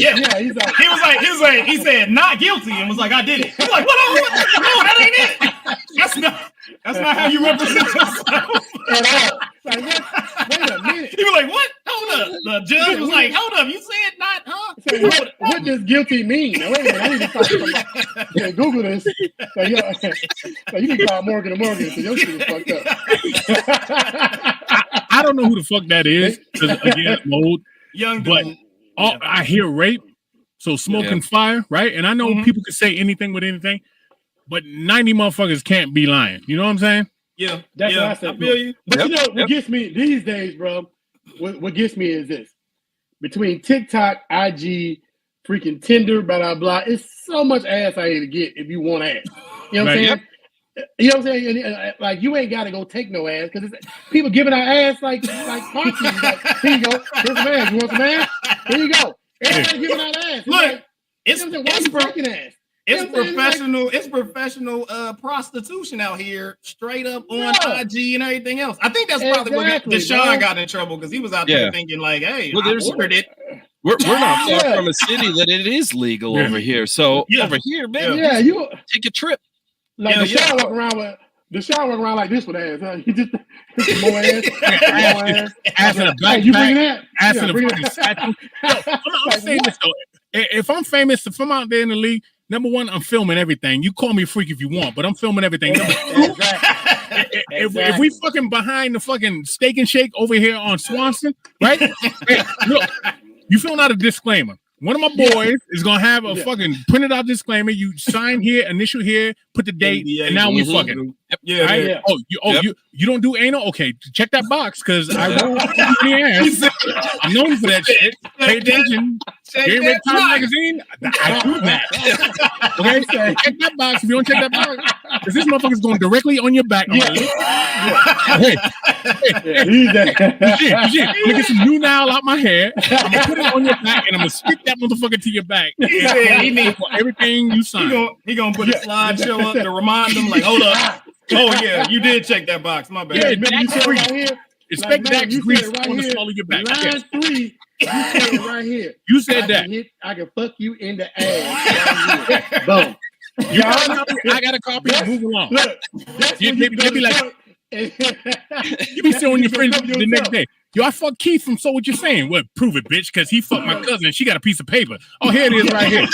he said not guilty and was like, I did it. He's like, what? No, that ain't it. That's not how you represent yourself. At all. Like, wait a minute. He was like, what? Hold up. The judge was like, hold up. You said not, huh? So what does guilty mean? Now, wait a minute. I need to start Google this. So you can call Morgan because your shit is fucked up. I don't know who the fuck that is. Because again, I'm old. Young but I hear rape, so smoke and fire, right? And I know people can say anything with anything, but 90 motherfuckers can't be lying. You know what I'm saying? Yeah, that's what I said. I feel you. But you know what gets me these days, bro? What gets me is this: between TikTok, IG, freaking Tinder, blah blah blah. It's so much ass I need to get if you want ass. You know what I'm saying? You know what I'm saying? And, like you ain't got to go take no ass because people giving out ass like parties. Like, here you go. Here's some ass. You want some ass? Here you go. Everybody giving out ass. Look, it's ass. It's professional prostitution out here, straight up on IG and everything else. I think that's probably what Deshaun got in trouble because he was out there thinking like, "Hey, I ordered it." We're not far from a city that it is legal over here. So over here, man, you take a trip. Like Deshaun walk around like this with ass. Huh? He just more ass, ass in a backpack. You bring that? Ass in a fucking statue. I'm saying this though. If I'm famous, if I'm out there in the league. Number one, I'm filming everything. You call me a freak if you want, but I'm filming everything. If we fucking behind the fucking Steak and Shake over here on Swanson, right? Hey, look, you filling out a disclaimer. One of my boys is gonna have a fucking printed out disclaimer. You sign here, initial here, put the date, and now we fucking. Right? Oh, you don't do anal? Okay, check that box because I won't put you in the ass. I'm known for that shit. Pay attention. Game Red Time magazine. I do that. Okay, so check that box. If you don't check that box, because this motherfucker's going directly on your back. Hey, legit. I'm gonna get some new nail out my hair. I'm gonna put it on your back, and I'm gonna stick that motherfucker to your back. He needs everything you sign. He gonna put a slideshow up to remind them, like, hold up. Oh yeah, you did check that box. My bad. Yeah, remember you said right here. Expect that grease on the small of your back. Line 3. You said it right here. You said that. I can fuck you in the ass. Right boom. I got a copy. Move along. Look, they be like, you be showing your friends the next day. Yo, I fucked Keith from So What You Saying. Well, prove it, bitch, because he fucked my cousin. She got a piece of paper. Oh, here it is right here.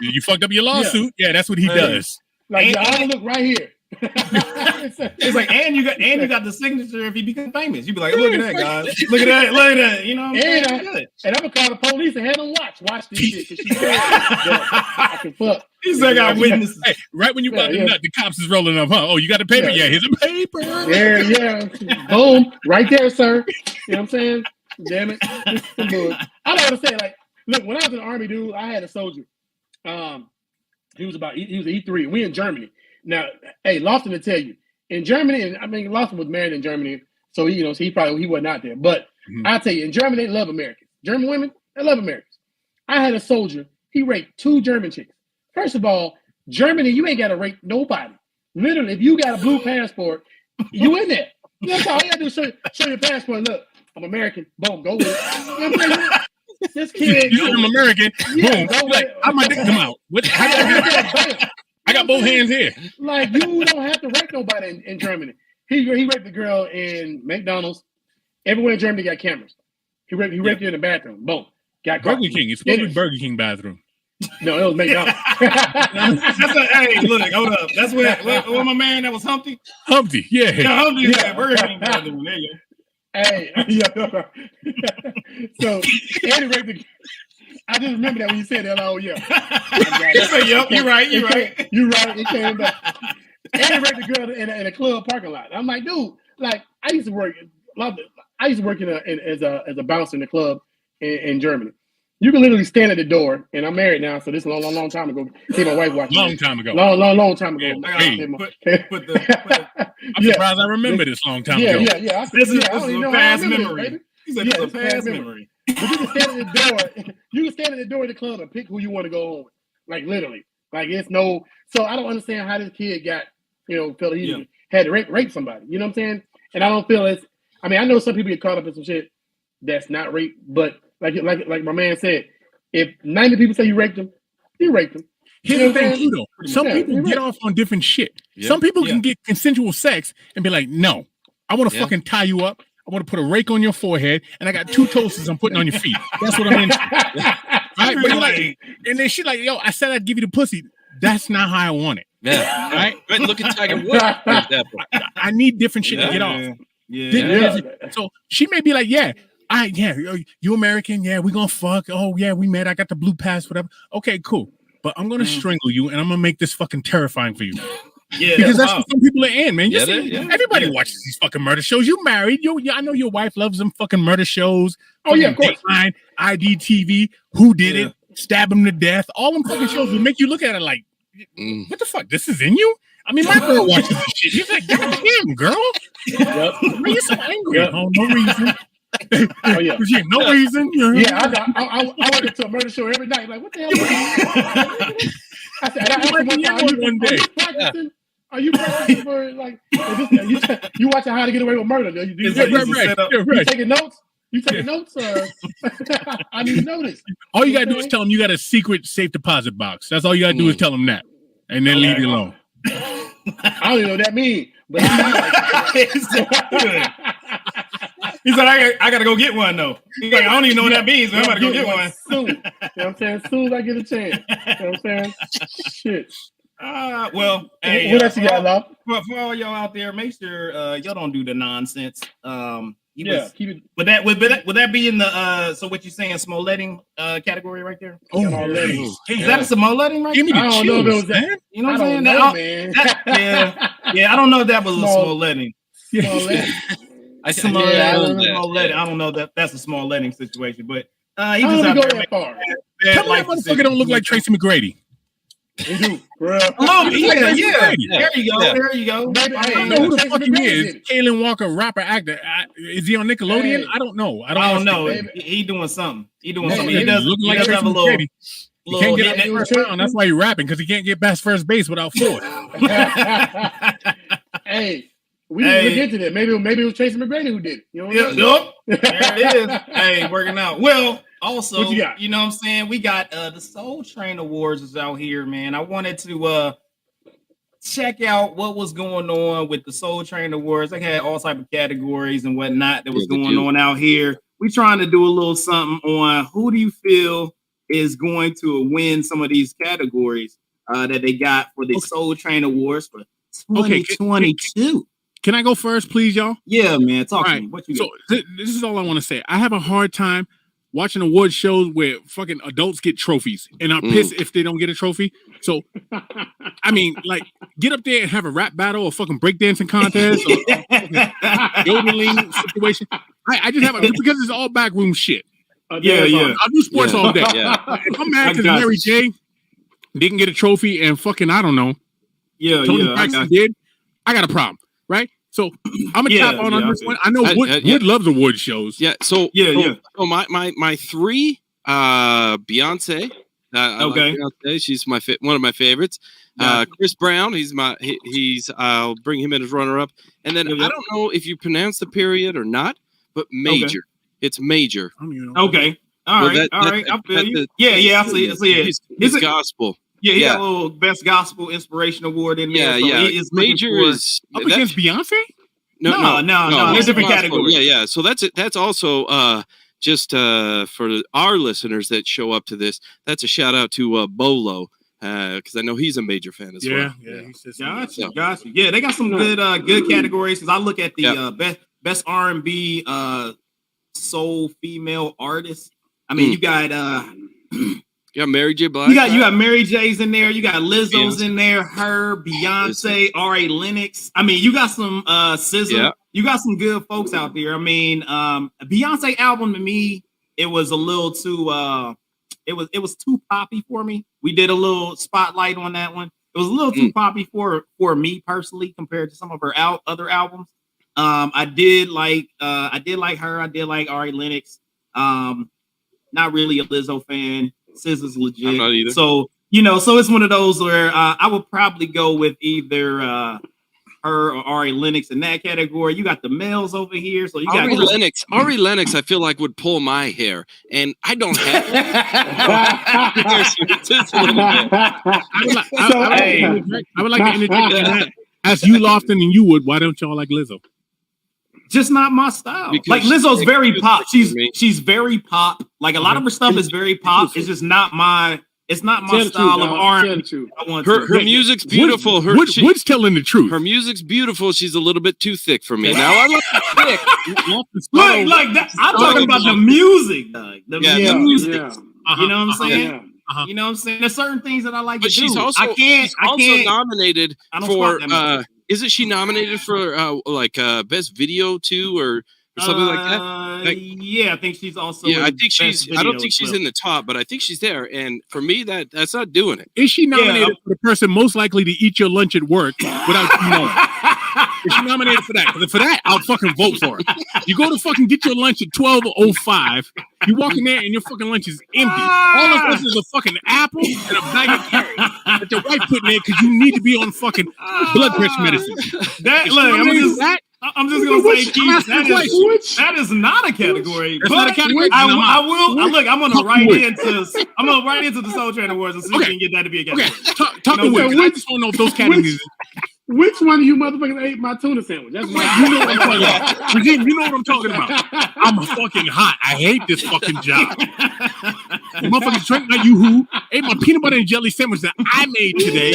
You fucked up your lawsuit. Yeah, that's what he does. Like, I look right here. It's like, and you got the signature if he become famous. You be like, look at that, guys. Look at that. You know what I'm saying? And I'm gonna call the police and have them watch this shit because she said I can fuck. He's like, I witnessed. Hey, right when you about to nut, the cops is rolling up, huh? Oh, you got the paper? Yeah, here's a paper. Yeah. Boom. Right there, sir. You know what I'm saying? Damn it. I don't know what to say. Like, look, when I was in the Army, dude, I had a soldier. He was an E3. We in Germany. Now, hey, Lofton to tell you, in Germany, and I mean, Lofton was married in Germany, so he wasn't out there. But I tell you, in Germany, they love Americans. German women, they love Americans. I had a soldier. He raped 2 German chicks. First of all, Germany, you ain't got to rape nobody. Literally, if you got a blue passport, you in there. That's all you got to do. Show your passport. Look, I'm American. Boom, go with it. You know what I'm saying? This kid, I'm American. Boom. Like, how my dick come out? I got both hands here. Like, you don't have to rape nobody in Germany. He raped the girl in McDonald's. Everywhere in Germany got cameras. He raped her in the bathroom. Boom. Got caught. Burger King. It's supposed to be Burger King bathroom. No, it was McDonald's. Hey, look, hold up. That's what my man, that was Humpty. Humpty, yeah. Humpty got Burger King bathroom. There you go. Hey, so Eddie raped the. I just remember that when you said that. Oh yeah. Yep, you're right. You're right. It came back. Eddie raped the girl in a club parking lot. I'm like, dude, like I used to work as a bouncer in the club in Germany. You can literally stand at the door, and I'm married now, so this is a long time ago. See my wife watching. Long time ago. Long time ago. I'm surprised I remember this long time ago. Yeah. This is a past memory. He said it's a past memory. But you can stand at the door. You can stand at the door of the club and pick who you want to go home with. Like literally. Like it's no. So I don't understand how this kid got, felt he had to rape somebody. You know what I'm saying? And I don't feel it's. I mean, I know some people get caught up in some shit that's not rape, but like my man said, if 90 people say you raped them, you raped them. Here's the thing, though. Some people get off on different shit. Yeah. Some people can get consensual sex and be like, no, I want to fucking tie you up. I want to put a rake on your forehead, and I got 2 toasters I'm putting on your feet. That's what I'm into. Right? But like, and then she's like, yo, I said I'd give you the pussy. That's not how I want it. Yeah. Right? But look at Tiger Woods. I need different shit to get off. Yeah. So she may be like, you American? Yeah, we gonna fuck. Oh yeah, we met. I got the blue pass, whatever. Okay, cool. But I'm gonna strangle you, and I'm gonna make this fucking terrifying for you. Yeah, because that's what some people are in, man. Everybody watches these fucking murder shows. You married? I know your wife loves them fucking murder shows. Oh yeah, of course. Dateline, IDTV, Who Did It? Stab him to death. All them fucking shows will make you look at it like, what the fuck? This is in you? I mean, my girl watches this shit. She's like, goddamn, girl. Why are you so angry? Oh, no reason. No reason. I went into a murder show every night. Like, what the hell? I said, I asked him one day, are you practicing for like you watching How to Get Away with Murder? You taking notes? You taking notes? I need to know this. All you gotta do is tell them you got a secret safe deposit box. That's all you gotta do is tell them that, and then leave you alone. I don't even know what that means. But he said, I gotta go get one though. He's like, I don't even know what that means, but I'm about to go get one soon. You know what I'm saying? As soon as I get a chance. You know what I'm saying? Shit. Well, hey, what else you got, love? For all y'all out there, make sure y'all don't do the nonsense. Keep it. Would that be in the so what you saying Smolletting category right there? Oh, is that a Smolletting right? Give me the I don't know if it was that. You know what I'm saying? Man. I don't know if that was a Smolletting. I don't know that that's a Smolletting situation, but he just out there. Tell me that motherfucker don't look like Tracy McGrady. He do, bro. Oh, yeah. There you go. There you go. I don't know who the fuck he is. Kalen Walker, rapper, actor. Is he on Nickelodeon? I don't know. I don't know. He doing something. He does looking like Tracy McGrady. He can't get that first round. That's why he's rapping, because he can't get past first base without Ford. Hey, we didn't look into that. Maybe it was Tracy McGrady who did it. You know there it is. Hey, working out. Well, also, you know what I'm saying? We got the Soul Train Awards is out here, man. I wanted to check out what was going on with the Soul Train Awards. They had all type of categories and whatnot that was going on out here. We trying to do a little something on who do you feel is going to win some of these categories that they got for the Soul Train Awards for Okay, 2022. Can I go first, please, y'all? Yeah, man. Talk to Right. me. What you So got? this is all I want to say. I have a hard time watching award shows where fucking adults get trophies and are pissed if they don't get a trophy. So, I mean, like, get up there and have a rap battle or fucking breakdancing contest or yodeling situation. I just have because it's all backroom shit. Yeah. I'll do sports all day. Yeah. If I'm mad because Mary J didn't get a trophy and fucking, I don't know, Tony Braxton did, I got a problem, right? So I'm gonna tap on this one. I know Wood loves award shows. Yeah. So So my three, Beyonce. I like Beyonce. She's one of my favorites. Chris Brown. I'll bring him in as runner up. And then I don't know if you pronounce the period or not, but Major. It's Major. Okay. All right. I feel you. Yeah. I see it. It's gospel. Yeah, he got a little best gospel inspiration award in there. Yeah. Major is up against Beyonce. No. There's different categories. Yeah. So that's also just for our listeners that show up to this. That's a shout out to Bolo because I know he's a major fan as well. Yeah. Gotcha. Yeah, they got some good categories. Because I look at the best R&B soul female artist. I mean, you got. You got Mary J. Blige. You got Mary J's in there. You got Lizzo's in there. Her, Beyonce, R.A. Lennox. I mean, you got some SZA. Yeah. You got some good folks out there. I mean, Beyonce album to me, it was a little too. It was too poppy for me. We did a little spotlight on that one. It was a little too poppy for me personally compared to some of her other albums. I did like her. I did like R.A. Lennox. Not really a Lizzo fan. SZA's legit. I'm not either. So so it's one of those where I would probably go with either her or R.A. Lennox in that category. You got the males over here, so you got R.A. Lennox. I feel like would pull my hair, and I don't have I would like to interject that. As you Lofton and you would, why don't y'all like Lizzo? Just not my style. Because like Lizzo's very pop. She's very pop. Like a lot of her stuff is very pop. It's just not my. It's not my style of R&B. Her music's beautiful. Wood's telling the truth. Her music's beautiful. She's a little bit too thick for me. Now I like thick. Like that. I'm talking about the music. The music. You know what I'm saying? You know what I'm saying? There's certain things that I like to do. She's also nominated for. Isn't she nominated for best video too, or something like that? Yeah, I think she's also. Yeah, I think she's. I don't think she's in the top, but I think she's there. And for me, that's not doing it. Is she nominated for the person most likely to eat your lunch at work without you knowing? Is she nominated for that? Because for that, I'll fucking vote for her. You go to fucking get your lunch at 12:05. You walk in there and your fucking lunch is empty. All of this is a fucking apple and a bag of carrots that your wife put in there because you need to be on fucking blood pressure medicine. I'm just gonna say, Keith, that is not a category. But not a category. I will. Look, I'm gonna write into the Soul Train Awards and see if we can get that to be a category. Okay, talk to Wood. I just don't know if those categories. Which one of you motherfuckers ate my tuna sandwich? That's right. You know what I'm talking about. Regine, you know what I'm talking about. I'm fucking hot. I hate this fucking job. The motherfuckers drank my yoo-hoo, ate my peanut butter and jelly sandwich that I made today.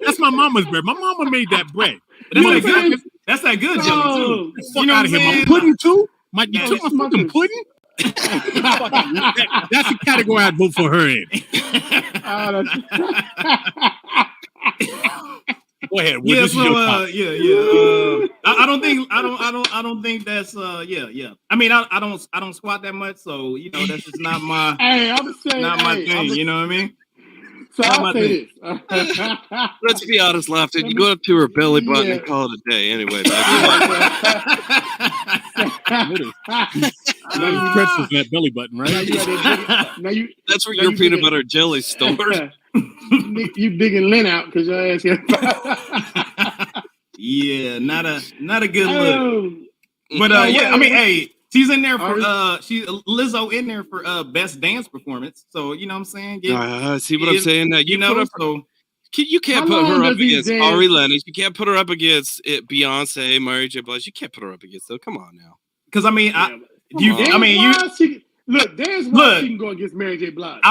That's my mama's bread. My mama made that bread. That's that good jelly too. Fuck out of here. My pudding too? You took my fucking pudding? That's the category I'd vote for her in. Go ahead. Wood, this is your I don't think that's I mean, I don't squat that much, so that's just not my. Hey, I'm saying, not my thing. You know what I mean? So I'll say this. Let's be honest, Lofton. You go up to her belly button and call it a day. Anyway, pretzels that belly button, right? That's where your peanut butter and jelly stored. You digging Lynn out because your ass here. Yeah, not a good look. But I mean, hey, she's in there for Lizzo in there for best dance performance. So you know what I'm saying? See what I'm saying? You can't put her up against Ari Lennox. You can't put her up against Beyonce, Mary J. Blige. You can't put her up against them. Come on now. Because I mean, Look, there's why she can go against Mary J. Blige.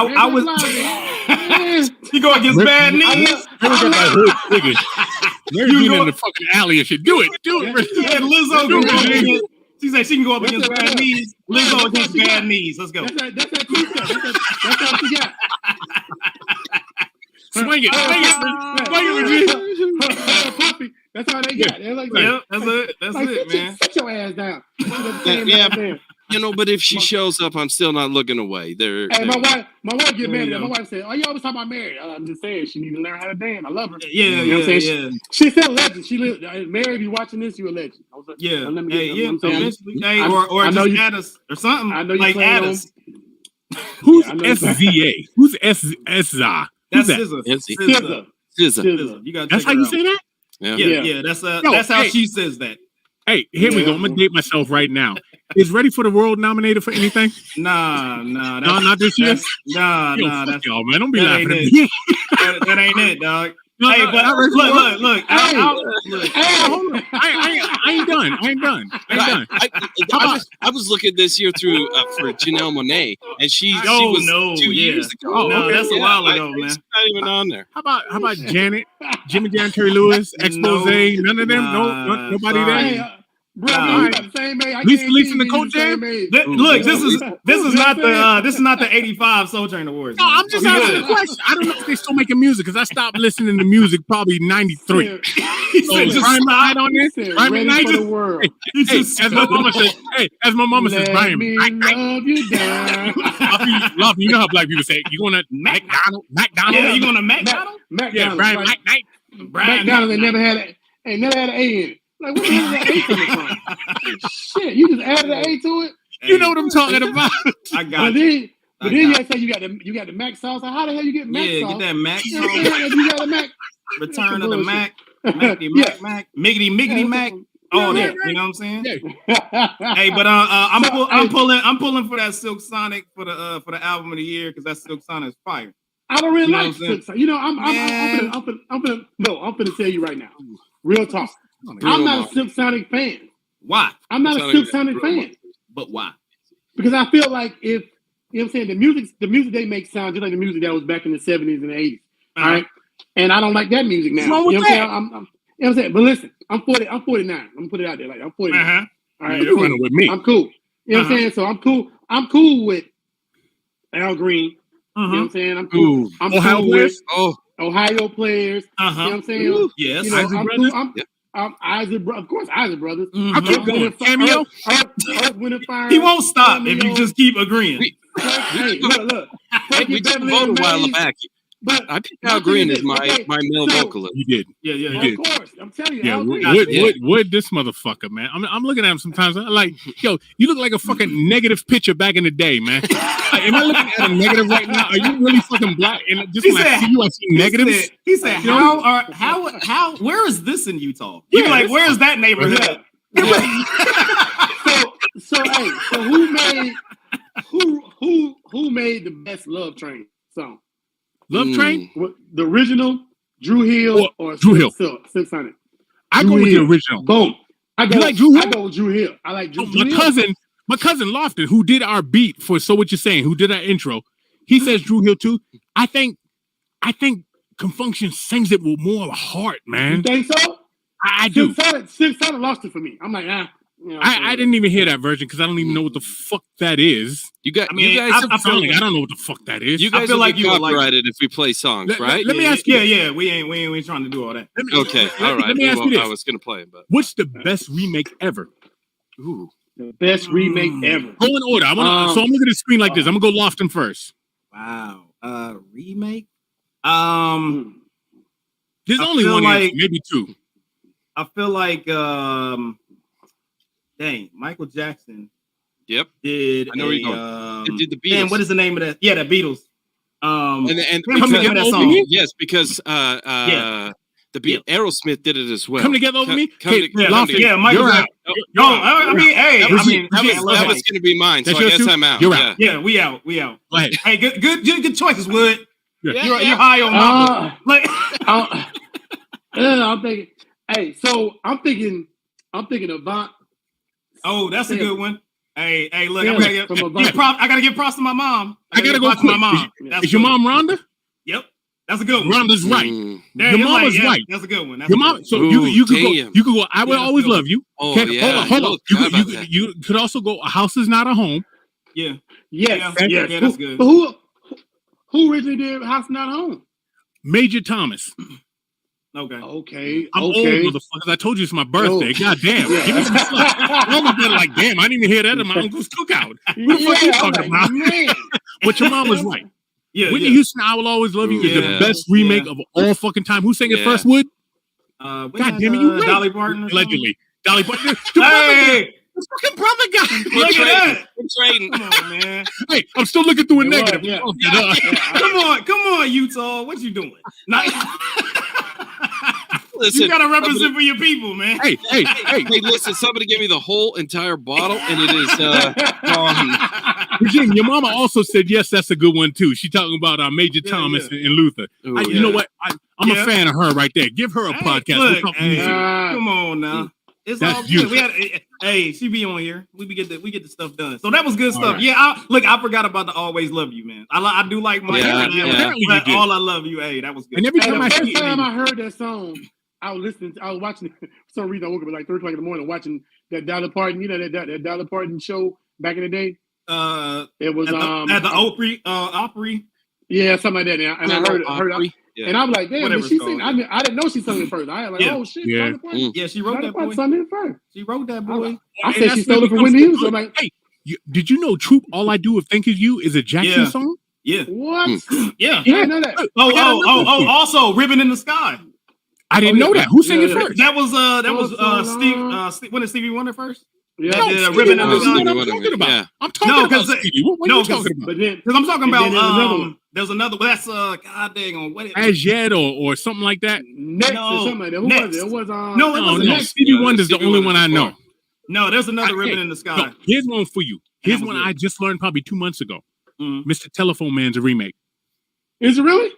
She go against Bad Knees. Mary being in the fucking alley and shit. Do it, Yeah, Lizzo can go against. She said she can go up against bad knees. Lizzo against bad knees. Let's go. That's that two-step. That's all she got. Swing it, Puppy. That's all they got. They're like, Yep, that's it, man. Sit your ass down. But if she shows up, I'm still not looking away. Hey, my wife get mad at me. My wife said, "Oh, you always talk about Mary." I'm just saying she need to learn how to dance. I love her. Yeah, you know what I'm saying? yeah. She's still a legend. She lives. Mary, if you watching this, you a legend. I was like, Yeah, let me hey, get, yeah. eventually, Or just add us or something. I know you like add us. Who's SZA? Who's SZA? That's SZA. SZA. You got. That's how you say that? Yeah. That's how she says that. Hey, here we go. I'm gonna date myself right now. Is Ready for the World nominated for anything? Nah. No, not this year. Nah. Fuck y'all, man. Don't be laughing at it. me. That ain't it, dog. No, hey, but look. Look. I ain't done. I was looking this year through for Janelle Monáe, and she was 2 years ago. No, that's a while ago, man. It's not even on there. How about Janet, Jimmy Jam, Terry Lewis, Expose? None of them. Nobody there. Bro, you got the same age. Lisa Lee from the Coach Jam. Look, this is not the 85 Soul Train Awards. No, I'm just asking a question. I don't know if they still making music because I stopped listening to music probably 93. So Brian McKnight on this. Brian McKnight for the world. Hey, as my mama says, Brian. Love you down. Love you know how black people say it. You going to McDonald's? Yeah, you going to McDonald's? Yeah, Brian McKnight. McDonald's ain't never had an A in it. Like, what the hell is that A coming from? Shit, you just added an A to it? You know what I'm talking about. I got But then you say you got the Mac sauce. How the hell you get Mac sauce? Yeah, get that Mac sauce. You got a Mac. Return of the Mac. Mac, Miggity Mac. All that. You know what I'm saying? Hey, but I'm pulling for that Silk Sonic for the album of the year because that Silk Sonic is fire. I don't really like Silk Sonic. You know, I'm gonna tell you right now. Real talk. I'm not a Silk Sonic fan. Why? I'm not a Silk Sonic fan. But why? Because I feel like if you know what I'm saying, the music they make sound just like the music that was back in the 70s and the 80s. All right. And I don't like that music now. You know what I'm saying? You know what I'm saying? But listen, I'm 49. I'm gonna put it out there. Like I'm 49. All right, you're running with me. I'm cool. You know what I'm saying? So I'm cool. I'm cool with Al Green. You know what I'm saying? I'm cool. I'm Ohio cool players. with Ohio players. You know what I'm saying? Ooh, yes. You know, Isaac I'm Brothers. cool. Isaac, of course, Isaac Brothers. I keep going. Cameo. Earth, Wind and Fire. He won't stop if you just keep agreeing. Hey, look. We took a vote a while back. But I picked Al Green as my male vocalist. You did. Yeah. Of course. I'm telling you. Yeah, Al Green. would this motherfucker, man? I'm looking at him sometimes. I'm like, yo, you look like a fucking negative picture back in the day, man. Am I looking at a negative right now? Are you really fucking black? And just when I see you, I see negatives. He said, how? Where is this in Utah? You're like, where is that neighborhood? So who made the best Love Train song? Love Train? The original, Drew Hill or Drew Hill? 600. I go with the original. Boom. You like Drew Hill? I go with Drew Hill. I like Drew Hill. My cousin Lofton, who did our beat for So What You Saying, who did our intro, he says Drew Hill too. I think Confunction sings it with more of a heart, man. You think so? I do. 600 lost it for me. I'm like, You know, I didn't even hear that version because I don't even know what the fuck that is. You guys, I don't know what the fuck that is. You guys feel like you copyrighted if we play songs, right? Let me ask you. Yeah, we ain't trying to do all that. Okay, all right. Let me ask you this. I was gonna play it, but what's the best remake ever? Ooh, the best remake ever. Go in order. So I'm looking at the screen like this. I'm gonna go Lofton first. Wow. Remake. There's only one, maybe two. I feel like dang, Michael Jackson. Yep. Did I know where you're going. Did the Beatles? Man, what is the name of that? Yeah, the Beatles. And that song. Yes, because Aerosmith did it as well. Come Together Over Me. Yeah, Michael Jackson. That was going to be mine. So I guess I'm out. You're out. Yeah, we out. Go ahead. Hey, good choices, Wood. You're high on my I'm thinking. Hey, so I'm thinking Avant. Oh, that's a good one. Hey, look, I gotta give props to my mom. I gotta go quick. my mom. Is your mom Rhonda? Yep. That's a good one. Rhonda's right. Your mama's right. That's a good one. Your mom. So you could go. You could go. I will always love you. Oh, okay? yeah. Hold on. You could also go. A house is not a home. Yeah. Yes. Yeah, that's good. But who originally did House Not Home? Major Thomas. Okay. I'm old, motherfuckers. I told you it's my birthday. God damn. Yeah. Give me some stuff. I'm like, damn, I didn't even hear that at my uncle's cookout. What the fuck are you talking about? But your mom was right. Yeah. Whitney Houston, I Will Always Love You is the best remake of all fucking time. Who sang it first, Wood? God damn it, you right. Dolly Parton. Allegedly. Dolly Parton. Hey! The fucking brother guy. Look at that. I'm trading. Come on, man. Hey, I'm still looking through a negative. Come on, Utah. What you doing? Listen, you gotta represent for your people, man. Hey, listen, somebody give me the whole entire bottle, and it is gone. Virginia, your mama also said, yes, that's a good one, too. She talking about Major Thomas and Luther. You know what? I'm a fan of her right there. Give her a podcast. Look, come on now. It's That's all good. beautiful. She be on here. We get the stuff done. So that was good stuff. Right. Yeah, I forgot about the Always Love You, man. I do like my All I Love You. Hey, that was good. And every time the first time I heard that song, I was watching for some reason. I woke up at like 3 o'clock in the morning watching that Dolly Parton, that Dolly Parton show back in the day. It was at the Opry. Yeah, something like that. And I heard Yeah. And I'm like, damn, did she sing? I didn't know she sung it first. I was like, oh shit, yeah. Yeah, she wrote that boy. Sung it first. She wrote that boy. I said she stole it from Whitney Houston. I'm like, hey, did you know Troop All I Do Is Think Is You is a Jackson song? Yeah. What? Yeah. I didn't know that. Also Ribbon in the Sky. I didn't know that. Who sang it first? That was Steve. When did Stevie Wonder first? Yeah, Ribbon in the Sky. I'm talking about. I'm talking about Stevie. What are you talking about? Because I'm talking about there's another. That's God dang on what? As Yet or something like that. Next or something like that. Who was it? It was no. Stevie Wonder's the only one I know. No, there's another Ribbon in the Sky. No, here's one for you. Here's one I just learned probably 2 months ago. Mr. Telephone Man's a remake. Is it really?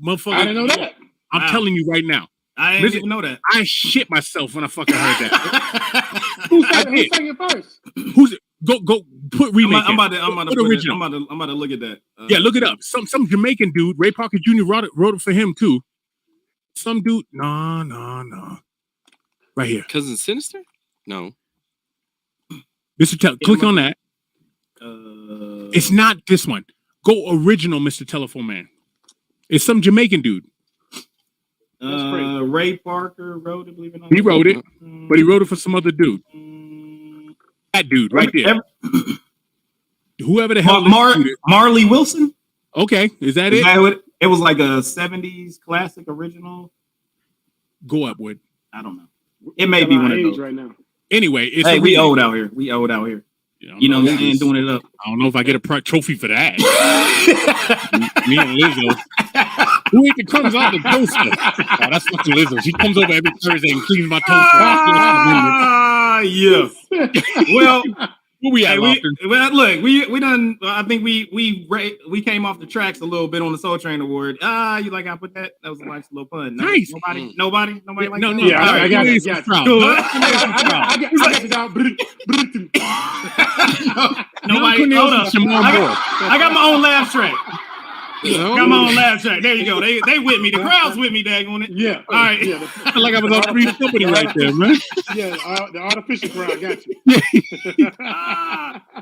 Motherfucker, I didn't know that. I'm telling you right now. I didn't even know that. I shit myself when I fucking heard that. Who sang it first? Who's it? Go put remake. I'm about to look at that. Yeah, look it up. Some Jamaican dude, Ray Parker Jr. wrote it for him too. Some dude, no. Right here. Cousin Sinister? No. Mr. Click on that. It's not this one. Go original, Mr. Telephone Man. It's some Jamaican dude. Ray Parker wrote it, believe it or not. He wrote it, but he wrote it for some other dude. That dude right there. Whoever the hell Marley Wilson. Okay, is that it? It was like a 70s classic original. Go up, Wood. I don't know. It may be one of those right now. Anyway, it's we old out here. We know, we ain't doing it up. I don't know if I get a trophy for that. Me and Lizzo. Who ate the crumbs out of the toaster? Oh, that's fucking Lizzo. She comes over every Thursday and cleans my toaster. Yeah. Well, where we at, look, we done. I think we came off the tracks a little bit on the Soul Train Award. You like I put that? That was a nice little pun. Nice. Nobody like no, that? No, yeah, I got it. Nobody. Hold up. I got my own laugh track. Got my own laugh track. There you go. They with me. The crowd's with me, daggone it. Yeah. All right. Yeah, I feel like I was on Three's Company right there, man. Yeah, the artificial crowd got you.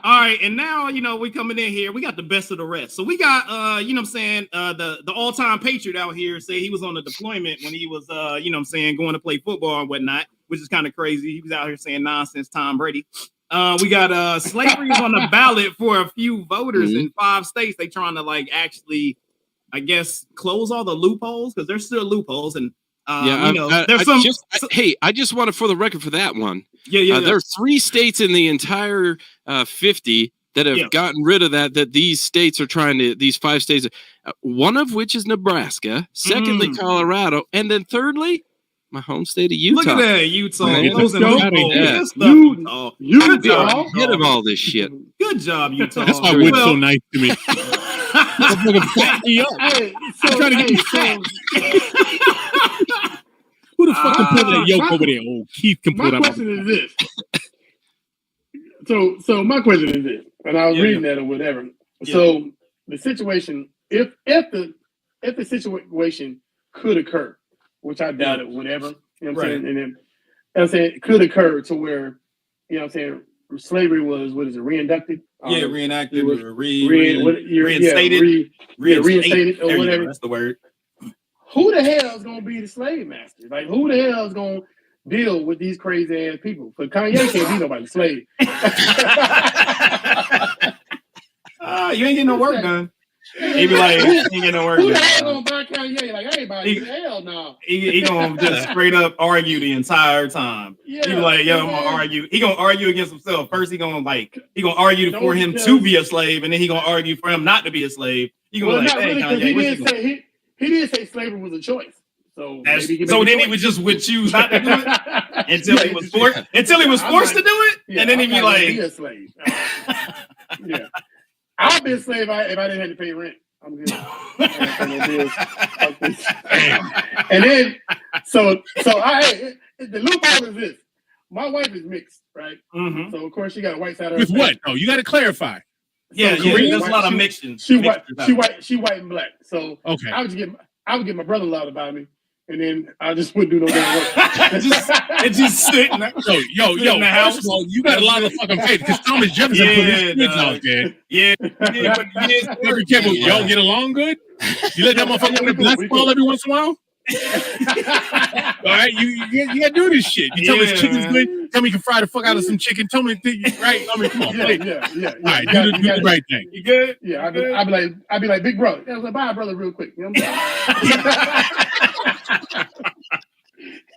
All right, and now we coming in here. We got the best of the rest. So we got the all-time Patriot out here say he was on the deployment when he was going to play football and whatnot, which is kind of crazy. He was out here saying nonsense, Tom Brady. We got slavery is on the ballot for a few voters in 5 states. They trying to actually, I guess, close all the loopholes because there's still loopholes. And there's some. I just wanted for the record for that one. Yeah. There are 3 states in the entire 50 that have gotten rid of that. That these states are trying to. These 5 states, one of which is Nebraska. Secondly, Colorado, and then thirdly, my home state of Utah. Look at that, Utah. Utah. Get of all this shit. Good job, Utah. That's why Wood's so nice to me. Who the fuck can pull that yoke over there? Oh, Keith can pull that. My question is this. So my question is this, and I was reading that or whatever. Yeah. So the situation, if the if the situation could occur, which I doubt it would ever, you know what I'm saying? And then I'm saying it could occur to where, you know what I'm saying, slavery was, what is it, reenacted? Reenacted or reinstated. Reinstated or whatever. That's the word. Who the hell is gonna be the slave master? Like, who the hell is gonna deal with these crazy ass people? But Kanye can't be nobody's slave. You ain't getting no work done. He be like, he ain't getting no work done. Who the hell gonna buy Kanye? Like, everybody, hell no. He gonna just straight up argue the entire time. Yeah, he be like, yo, I'm gonna argue. He gonna argue against himself. First, he gonna argue for him to be a slave, and then he gonna argue for him not to be a slave. You gonna not really, Kanye, he did say slavery was a choice. So then he would choose not to do it until he was forced. Until he was forced to do it, and then he'd be like, "Be a slave." Yeah, I'll be a slave if I didn't have to pay rent. I'm good. And then, so the loophole is this: my wife is mixed, right? Mm-hmm. So of course she got a white side of her face. With what? No, you got to clarify. Yeah, there's a lot of mixing. She white and black. So okay, I would get my brother-in-law to buy me, and then I just wouldn't do no damn work. just sitting. Yo, in the house. First of all, you got a lot of fucking faith because Thomas Jefferson put his kids out there. Yeah, be careful. Y'all get along good. You let that motherfucker in the basketball every once in a while. All right, you gotta do this shit. You tell me this chicken's good. Tell me you can fry the fuck out of some chicken. Tell me, right? I mean, come on. Yeah. All right, do the right thing. You good? Yeah, I'd be like, big brother. I was like, buy a brother real quick. You know what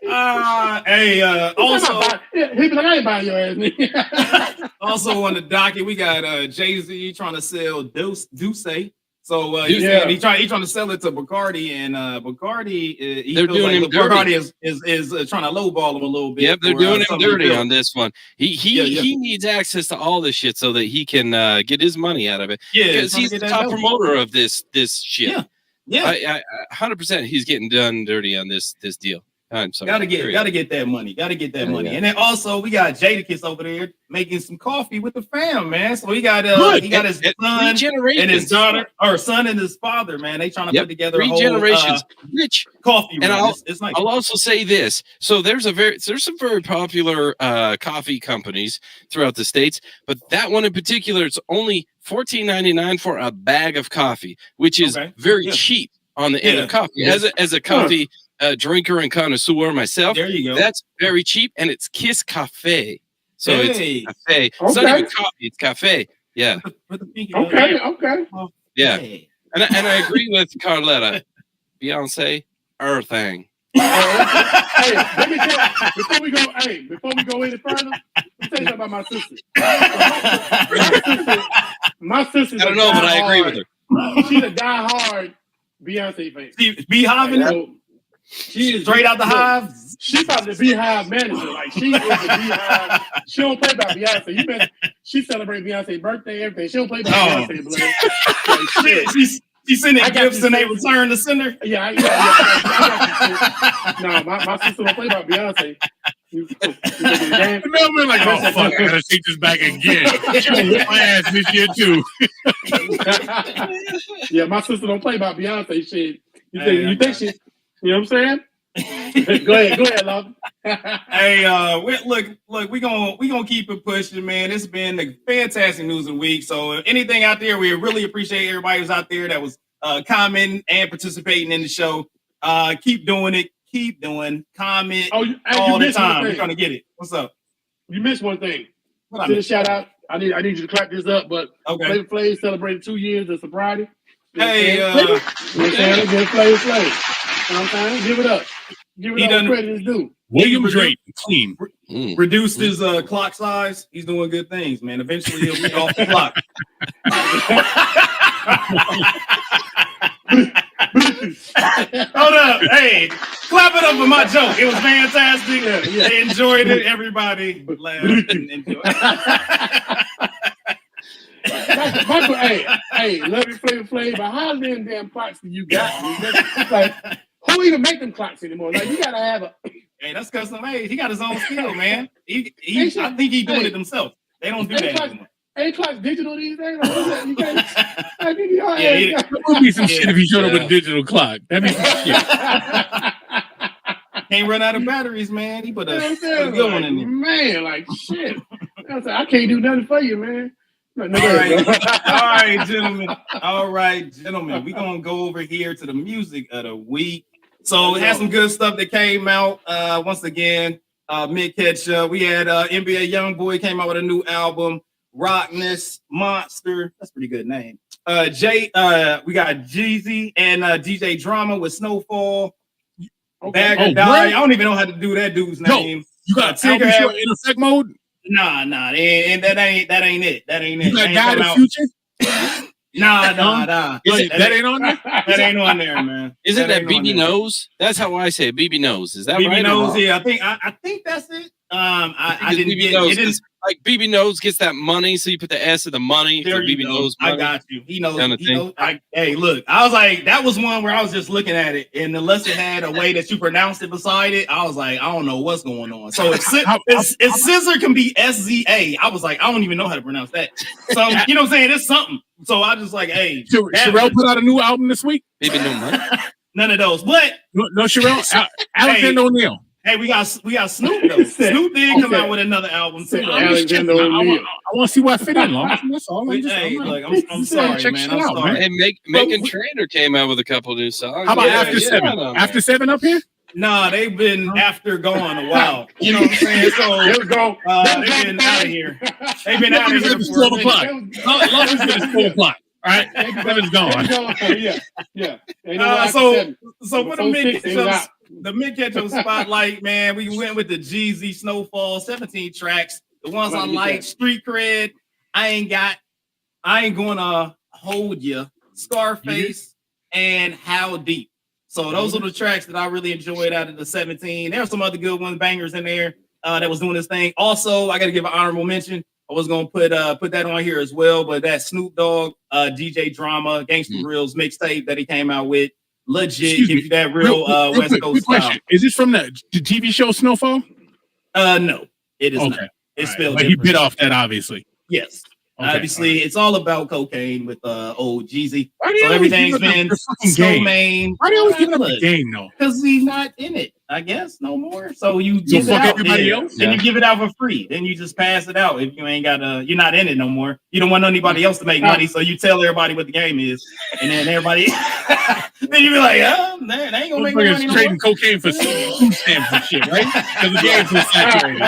I'm saying? Also, he'd be like, I ain't buying your ass. Also on the docket, we got Jay-Z trying to sell Douce. So he's trying to sell it to Bacardi, and Bacardi he feels like Bacardi is trying to lowball him a little bit. Yep, they're doing him dirty on this one. He needs access to all this shit so that he can get his money out of it. Yeah, because he's the top promoter of this shit. Yeah. 100% he's getting done dirty on this deal. I'm sorry. Gotta get that money. Yeah. And then also we got Jadakiss over there making some coffee with the fam, man. So he got his son and his daughter, or son and his father, man. They trying to put together 3 generations. Rich coffee. And it's nice. I'll also say this. So there's some very popular coffee companies throughout the States, but that one in particular, it's only $14.99 for a bag of coffee, which is very cheap on the end of coffee. As a coffee drinker and connoisseur myself, there you go. That's very cheap, and it's Kiss Cafe. So it's cafe. It's not even coffee; it's cafe. Yeah. Okay. Yeah, and I agree with Carletta. Beyonce, her thing. Hey, let me tell you, before we go any further, let me tell you something about my sister. My sister. I don't know, but I agree with her. She's a diehard Beyonce fan. Beehive. She is straight out the hive. She's probably the Beehive manager. Like, she is the Beehive. She don't play about Beyonce. She celebrates Beyonce's birthday, everything. She don't play about Beyonce. Like, she sending gifts and they return to sender. Yeah. No, my sister don't play about Beyonce. No, man, like, oh fuck, I gotta take this back again. She gonna whip my ass this year too. Yeah, my sister don't play about Beyonce shit. You think she? You know what I'm saying? Go ahead, love. Hey, look, we gonna keep it pushing, man. It's been a fantastic news of the week. So anything out there, we really appreciate everybody who's out there that was commenting and participating in the show. Keep doing it. Keep doing comment all the time. We're trying to get it. What's up? You missed one thing. To the shout out. I need you to clap this up. But Flavor Flav celebrated 2 years of sobriety. Hey, Flavor Flav. You know what I'm saying? Give it up. Give it all the credit it's due. William Drake, clean. Reduced his clock size. He's doing good things, man. Eventually he'll be off the clock. Hold up. Hey, clap it up for my joke. It was fantastic. They enjoyed it. Everybody laughed and enjoyed it. Michael, hey, love you, Flavor Flav, but how many damn clocks do you got? Like, who even make them clocks anymore? Like, you gotta have a. Hey, that's custom made. He got his own skill, man. I think he's doing it himself. They don't do that anymore. Ain't clocks digital these days? Like, you can't. There would be some shit if he showed up with a digital clock. That'd be some shit. Can't run out of batteries, man. He put a good one in there. Man, like shit. I can't do nothing for you, man. All right, gentlemen. We're gonna go over here to the music of the week. So it has some good stuff that came out. Once again, Mint Ketchup. We had NBA YoungBoy came out with a new album, Rockness Monster. That's a pretty good name. We got Jeezy and DJ Drama with Snowfall. Bag or Die. I don't even know how to do that dude's name. You got Tigger in effect mode? Nah, and that ain't it. That ain't it. You got Guy the Future? Nah. That ain't on there? That ain't on there, man. Isn't that BB Knows? That's how I say it. BB Knows. Is that BB right? BB Knows, yeah. I think that's it. I didn't get it. Like BB Knows gets that money, so you put the S of the money. There so BB Knows. I got you. He knows. Hey, look, I was like, that was one where I was just looking at it, and unless it had a way that you pronounced it beside it, I was like, I don't know what's going on. So if scissor can be SZA, I was like, I don't even know how to pronounce that. So you know what I'm saying? It's something. So I just like, hey, Sherelle put out a new album this week. BB No Money. None of those, but no Sherelle. Alexander O'Neal. Hey, we got Snoop though. Snoop did come out with another album too. I want to see what fit in, Lawson. That's all. I'm sorry, man. I'm sorry. And Megan Trainor came out with a couple new songs. How about After Seven? After Seven up here? Nah, they've been after gone a while. You know what I'm saying? So they've been out of here. They've been out of here for 12 o'clock. Lawson's been at 4 o'clock. All right, Seven's gone. Yeah. So for the Mint Ketchup spotlight, man, we went with the Jeezy Snowfall 17 tracks. The ones I like, Street Cred, I ain't gonna hold you, Scarface, and How Deep. So those are the tracks that I really enjoyed out of the 17. There are some other good ones, bangers in there that was doing this thing. Also, I got to give an honorable mention. I was gonna put that on here as well, but that Snoop Dogg, DJ Drama, Gangsta Reels mixtape that he came out with, legit, give you that real West Coast style. Is this from the TV show Snowfall? No, it is not. It's spelled different. He bit off that, obviously. Yes. Obviously, it's all about cocaine with old Jeezy. So everything's been so main. Why do you always give up the game, though? Because he's not in it, I guess, no more. So you give it out, everybody else, and you give it out for free. Then you just pass it out if you ain't got you're not in it no more. You don't want anybody else to make money, so you tell everybody what the game is, and then everybody, then you be like, they ain't gonna make money. Trading cocaine for food stamps and shit, right? Because the game's so saturated.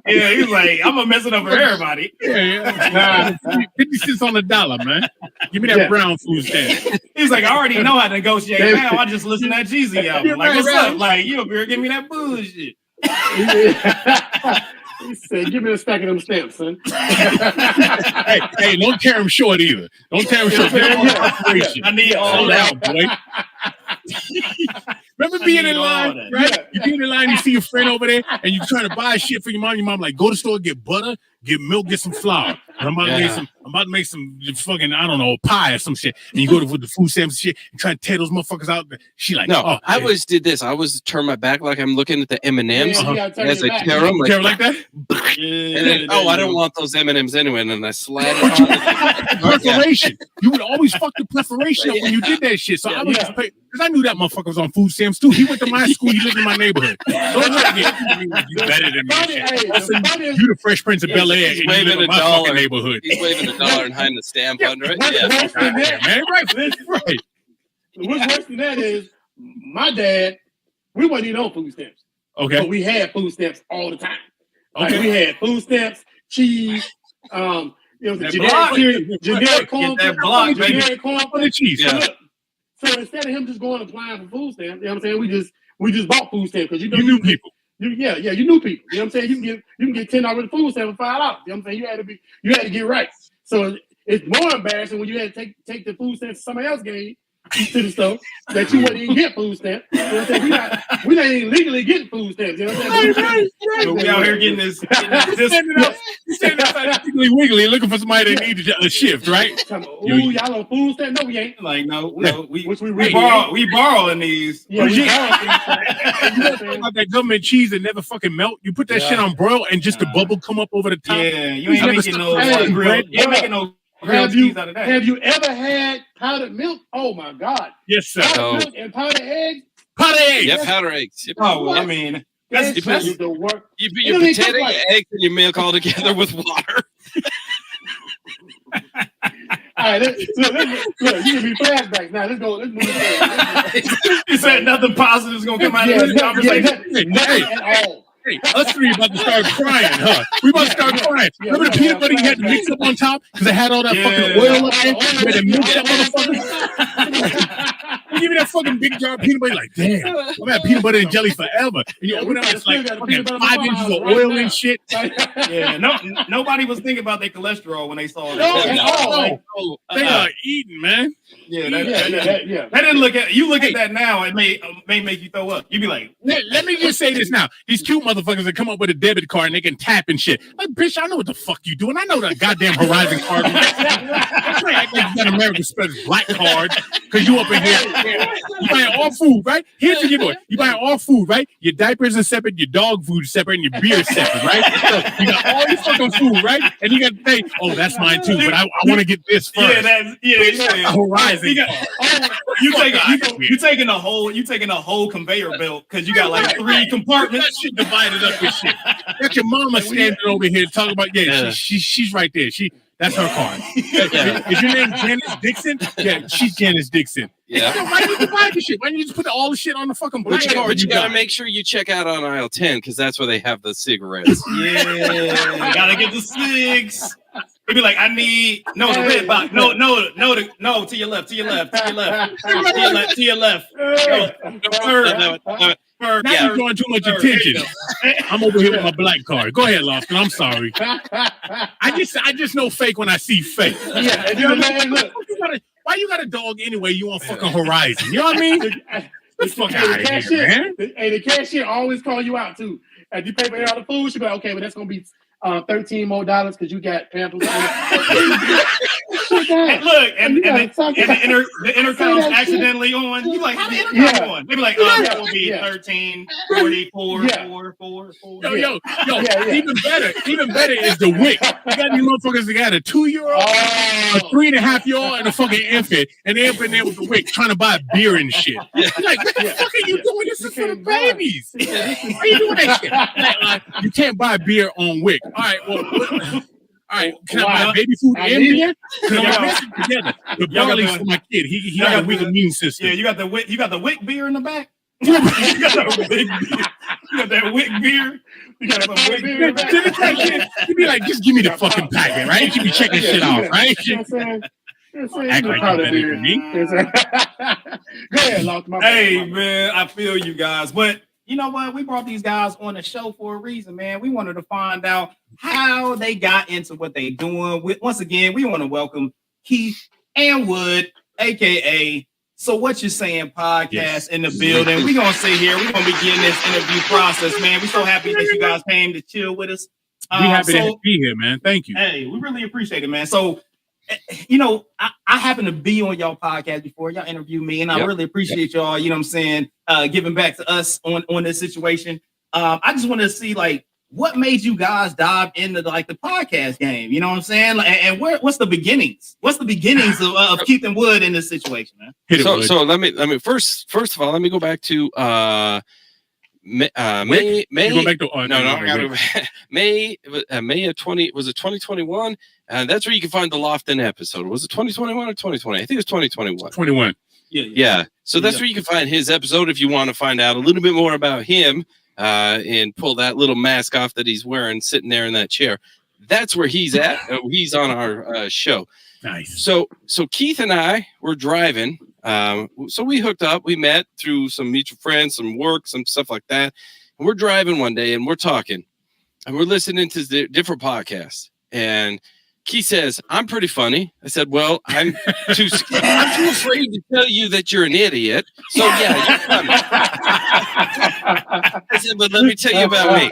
Yeah, he's like, I'm gonna mess it up for everybody. Yeah. 50 cents on the dollar, man. Give me that brown food stamp. He's like, I already know how to negotiate now. I just listen to that Jeezy album. Like, what's up? Like, you up here, give me that bullshit. He said, give me a stack of them stamps, son. hey, don't tear him short either. Don't tear him short. I need all that, boy. Remember being in line, right? Yeah. You being in line, you see your friend over there, and you're trying to buy shit for your mom. Your mom like, go to the store, get butter, get milk, get some flour. I'm about to make some fucking, I don't know, pie or some shit. And you go to the food stamps and shit and try to tear those motherfuckers out. She like, no, I always did this. I always turn my back like I'm looking at the M&Ms. As I tear them, like that. And then, I don't want those M&Ms anyway. And then I slide it on. Perforation. You would always fuck the perforation up when you did that shit. So I was just pay, because I knew that motherfucker was on food stamps too. He went to my school. He lived in my neighborhood. Don't try to get you better than me. You the Fresh Prince of Bel-Air. He's waving a dollar. Neighborhood. He's waving $1 and hiding the stamp under it. Worse than that, man. Right. What's worse than that is my dad. We wasn't even on food stamps. Okay. But we had food stamps all the time. Okay. Like we had food stamps, cheese. It was a generic corn for the cheese. Yeah. So instead of him just going and applying for food stamps, you know what I'm saying? We just bought food stamps because you knew people. You knew people. You know what I'm saying? You can get $10 worth of food stamp for $5. You know what I'm saying? You had to get right. So it's more embarrassing when you had to take the food stamps somebody else gave to the store that you wouldn't even get food stamps. You know what I'm saying? We're not even legally getting food stamps. You know what I'm saying? Right. So we out here getting this standing outside wiggly looking for somebody that needed a shift, right? Ooh, y'all on food stamps? No, we ain't. Like, no, we borrowing these. Yeah, we borrowing these. About that government cheese that never fucking melt. You put that shit on broil and just the bubble come up over the top. Yeah, you ain't making no bread. You ain't making no Have you ever had powdered milk? Oh my God! Yes, sir. Powdered milk and powdered eggs. Powdered eggs. Yeah, powdered eggs. Yep. Oh, well, I mean, that's the work. You put your potato, your eggs, and your milk all together with water. All right, look, you can be flashbacks now. Let's move forward. You said nothing positive is gonna come out of this conversation. Nothing at all. Hey, us three about to start crying, huh? We about to start crying. Remember the peanut butter you had to mix up on top because it had all that fucking oil up there? You had to mix that motherfucker. You give me that fucking big jar of peanut butter, like, damn, I've had peanut butter and jelly forever. And you open it up, it's like fucking 5 inches of oil and shit. Yeah, nobody was thinking about their cholesterol when they saw it. No. They are eating, man. Yeah, that didn't look at you. Look at that now, it may make you throw up. You'd be like, let me just say this now. These cute motherfuckers that come up with a debit card and they can tap and shit. Like, bitch, I know what the fuck you doing. I know that goddamn Horizon card. I got that American Express black card because you up in here. You buying all food, right? Here's the giveaway. You buying all food, right? Your diapers are separate, your dog food is separate, and your beer is separate, right? So you got all your fucking food, right? And you got to say, oh, that's mine too, but I want to get this first. Yeah. Horizon. You taking a whole conveyor belt because you got like 3 compartments. That shit divided up with shit. Got your mama standing over here talking about she's right there. That's her card. Is your name Janice Dixon? Yeah, she's Janice Dixon. Yeah. So why do you divide the shit? Why don't you just put all the shit on the fucking black card? But you gotta make sure you check out on aisle 10 because that's where they have the cigarettes. Yeah, gotta get the cigs. He'd be like, I need the red box. No, to your left. Now you're drawing too much attention. I'm over here with my black card. Go ahead, Lofton. I'm sorry. I just know fake when I see fake. Yeah, you know what I mean? Look. Why you got a dog anyway? You on fucking Horizon? You know what I mean? Let's fuck out of here, man. Hey, the cashier always call you out too. If you pay for all the food, she'll be like, okay, but that's gonna be $13 more because you got pampers. And look, and the intercom's accidentally on. You like, how the intercom on? They be like, that will be 13, 44, 4. Yo, even better is the wick. You got these motherfuckers that got a 2-year-old, a 3.5-year-old, and a fucking infant, and they up in there with the wick trying to buy beer and shit. You're like, what the fuck are you doing? This is for the babies. Why are you doing that shit? You can't buy beer on wick. All right, well. All right, can I buy baby food and beer? Because I'm mixing together. The barley's for my kid. He got a weak immune system. Yeah, you got the wick beer in the back. You got that wick beer. You got some wick beer. You be like, just give me the fucking packet, right? You be checking shit off, right? Act like you're better than me. Go ahead, Lofton. Hey, man, I feel you guys, but. You know what? We brought these guys on the show for a reason, man. We wanted to find out how they got into what they doing. Once again, we want to welcome Keith and Wood, aka So What You Saying podcast in the building. We're gonna sit here. We're gonna begin this interview process, man. We're so happy that you guys came to chill with us. We happy to be here, man. Thank you. Hey, we really appreciate it, man. So. You know, I happen to be on y'all podcast before. Y'all interviewed me, and I really appreciate y'all, you know what I'm saying, giving back to us on this situation. I just wanted to see, like, what made you guys dive into, the podcast game? You know what I'm saying? And what's the beginnings? What's the beginnings of Keith and Wood in this situation, man? So let me first of all, let me go back to May of 2021, and that's where you can find the Lofton episode. Was it 2021 or 2020? I think it was 2021. 21. Yeah. So that's where you can find his episode if you want to find out a little bit more about him and pull that little mask off that he's wearing sitting there in that chair. That's where he's at. He's on our show. Nice. So Keith and I were driving. So we hooked up. We met through some mutual friends, some work, some stuff like that. And we're driving one day and we're talking and we're listening to different podcasts. And Keith says, I'm pretty funny. I said, well, I'm too afraid to tell you that you're an idiot. So yeah, you're funny. I said, but let me tell you about me.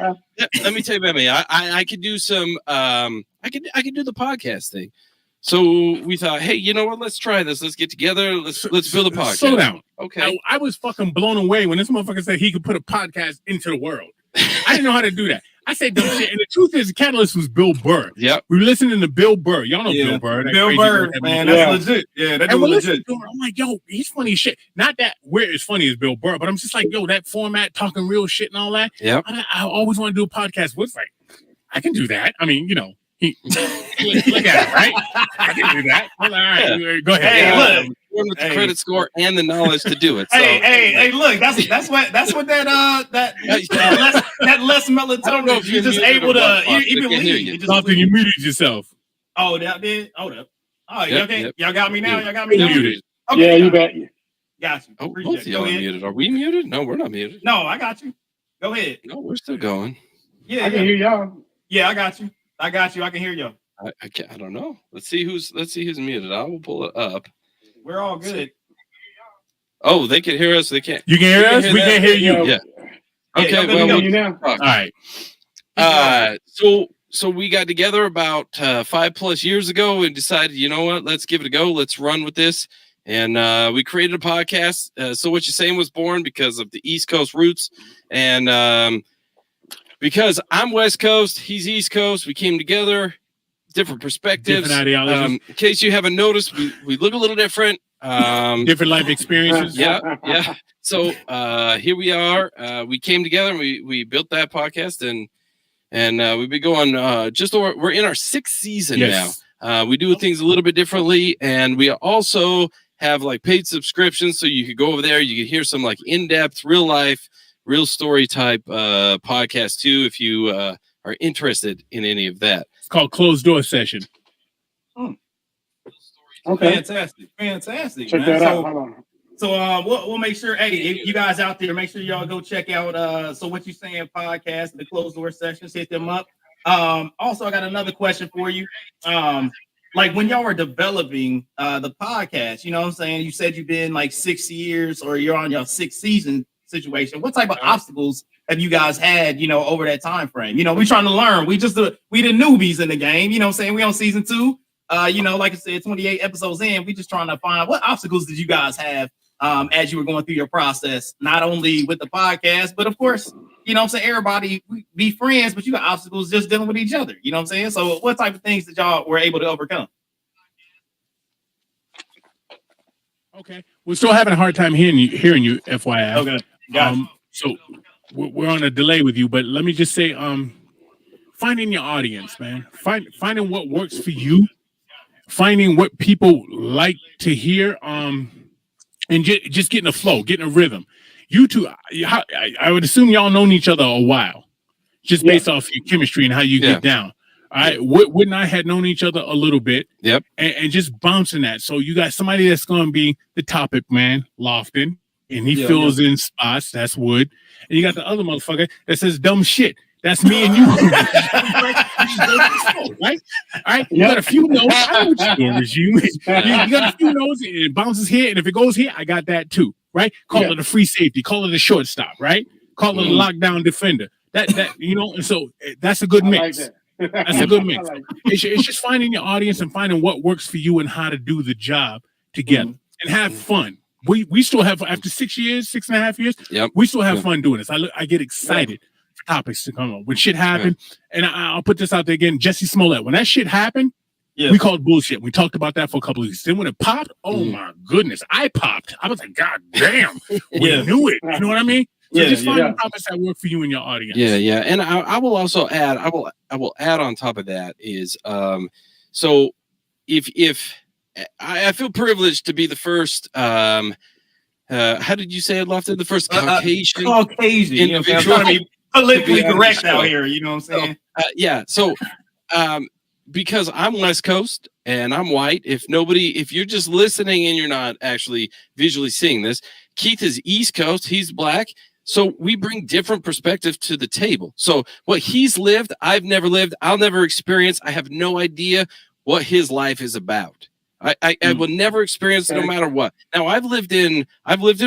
I could do some, I could do the podcast thing. So we thought, hey, you know what? Let's try this. Let's get together. Let's build a podcast. Slow down. Okay. I was fucking blown away when this motherfucker said he could put a podcast into the world. I didn't know how to do that. I said dumb shit. And the truth is, the catalyst was Bill Burr. Yep. We were listening to Bill Burr. Y'all know Bill Burr. Bill Burr, man, that's legit. Yeah, that's legit. I'm like, yo, he's funny as shit. Not that we're as funny as Bill Burr, but I'm just like, yo, that format, talking real shit and all that. Yeah. I always want to do a podcast with like, I can do that. I mean, you know, look at it, right? I can do that. All right, go ahead. Hey, look. With the credit score and the knowledge to do it. So. Hey, look, that's what that less melatonin. You're just able to even leave. Something you muted yourself. Oh, that did. Hold up. Oh, Yep, okay. yep. Y'all got me now. Y'all got me now. Muted. Okay, yeah, you bet. Got you. Oh, Appreciate both of it. y'all are muted. Are we muted? No, we're not muted. No, I got you. Go ahead. No, we're still going. Yeah, I can hear y'all. Yeah, I got you. I can hear y'all. I don't know. Let's see who's muted. I will pull it up. We're all good. Oh, they can hear us. They can't. You can hear us. We can't hear you. Yeah. Okay. Yeah, well, you now. All right. So we got together about 5+ years ago and decided, you know what? Let's give it a go. Let's run with this. And we created a podcast. So What You Saying was born because of the East Coast roots, and because I'm West Coast, he's East Coast. We came together, different perspectives. Different ideologies. In case you haven't noticed, we look a little different. Different life experiences. Yeah. So here we are. We came together and we built that podcast, and we've been going we're in our 6th season now. We do things a little bit differently, and we also have like paid subscriptions, so you could go over there, you could hear some like in-depth, real life, real story type podcast too, if you are interested in any of that. It's called Closed Door Session. Okay. Fantastic. Check man. that out. Hold on. So we'll make sure, hey, if you guys out there, make sure y'all go check out So What You Saying podcast, the Closed Door Sessions, hit them up. Also, I got another question for you. Like when y'all were developing the podcast, you know what I'm saying? You said you've been like 6 years or you're on your 6th season situation. What type of obstacles have you guys had, you know, over that time frame? You know, we're trying to learn. We the newbies in the game, you know what I'm saying? We on season 2. You know, like I said, 28 episodes in, we just trying to find what obstacles did you guys have as you were going through your process, not only with the podcast, but of course, you know what I'm saying, everybody be friends, but you got obstacles just dealing with each other, you know what I'm saying? So what type of things that y'all were able to overcome? Okay. We're still having a hard time hearing you, FYI. Okay. Got so we're on a delay with you, but let me just say, finding your audience, man. Finding what works for you, finding what people like to hear, and just getting a flow, getting a rhythm. You two, I would assume y'all known each other a while, just based off your chemistry and how you get down. All right, Whit and I had known each other a little bit. Yep. And just bouncing that. So you got somebody that's going to be the topic man, Lofton, and he fills in spots. That's Wood. And you got the other motherfucker that says dumb shit. That's me and you. Right? All right. You got a few notes. I know what you're doing, Regime. You got a few notes, and it bounces here. And if it goes here, I got that too. Right? Call it a free safety. Call it a shortstop. Right? Call it a lockdown defender. That you know. And so that's a good mix. Like that's a good mix. It's just finding your audience and finding what works for you and how to do the job together and have fun. We still have, after 6 years, 6.5 years, we still have fun doing this. I get excited for topics to come up. When shit happened, and I'll put this out there again, Jesse Smollett, when that shit happened, we called bullshit. We talked about that for a couple of weeks. Then when it popped, oh my goodness, I popped. I was like, God damn, we knew it. You know what I mean? So just find topics that work for you and your audience. Yeah. And I will also add, I will add on top of that is, so if I feel privileged to be the first, how did you say it, Lofton? The first Caucasian you know, I'm trying to be politically correct out here, you know what I'm saying? So because I'm West Coast and I'm white, if you're just listening and you're not actually visually seeing this, Keith is East Coast, he's black. So we bring different perspectives to the table. So what he's lived, I've never lived, I'll never experience. I have no idea what his life is about. I will never experience no matter what. Now I've lived in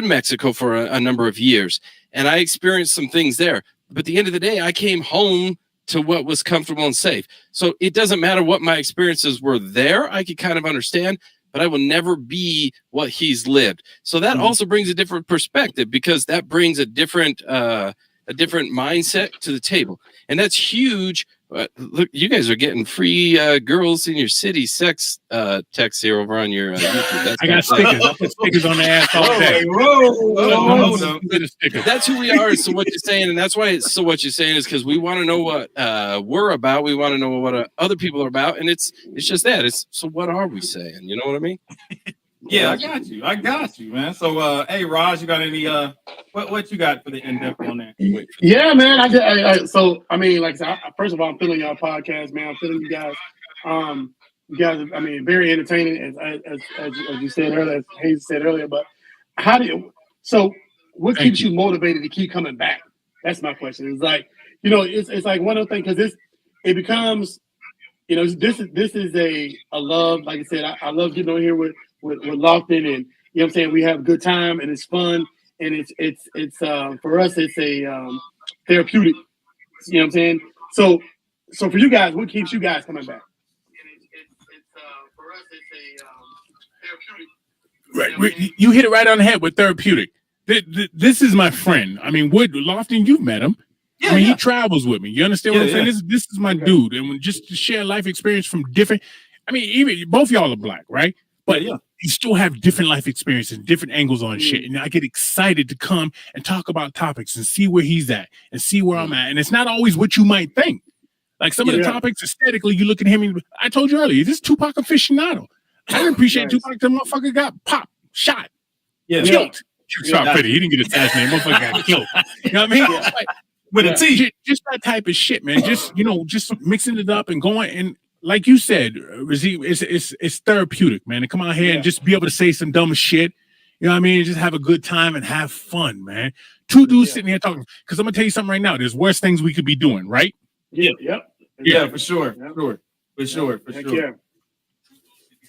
Mexico for a number of years, and I experienced some things there. But at the end of the day, I came home to what was comfortable and safe. So it doesn't matter what my experiences were there. I could kind of understand, but I will never be what he's lived. So that also brings a different perspective, because that brings a different a different mindset to the table, and that's huge. Look, you guys are getting free girls in your city sex text here over on your YouTube. I got stickers. I put stickers on the ass all day. That's who we are. So what you're saying, and that's why it's so what you're saying is because we want to know what we're about. We want to know what other people are about, and it's just that. It's so what are we saying? You know what I mean? Yeah, I got you, man. So, hey, Raj, you got any what you got for the in-depth on that? Yeah, man. I mean, like I said, first of all, I'm feeling y'all podcast, man. I'm feeling you guys. You guys, I mean, very entertaining, as you said earlier, as Hayes said earlier. But what keeps you motivated to keep coming back? That's my question. It's like, it's like one of the things because it becomes, this is a love. Like I said, I love getting on here with Lofton, and I'm saying we have a good time and it's fun, and it's for us it's a therapeutic. You know what I'm saying? So for you guys, what keeps you guys coming back? For us it's a therapeutic. Right, you hit it right on the head with therapeutic. This is my friend. I mean, Lofton, you've met him. Yeah, he travels with me. You understand what I'm saying? This is my dude, and just to share life experience from different. I mean, even both y'all are black, right? But you still have different life experiences, different angles on shit. And I get excited to come and talk about topics and see where he's at and see where I'm at. And it's not always what you might think. Like some of the topics aesthetically, you look at him and I told you earlier, this is Tupac aficionado. I didn't appreciate Tupac. The motherfucker got popped, shot, killed. Sorry, pity. He didn't get his last name. Motherfucker got killed. You know what I mean? Like, with a T. Just that type of shit, man. Just, just mixing it up and going. And like you said, it's therapeutic, man. To come out here and just be able to say some dumb shit. You know what I mean? Just have a good time and have fun, man. Two dudes sitting here talking. Because I'm going to tell you something right now. There's worse things we could be doing, right? Yeah, for sure. For sure.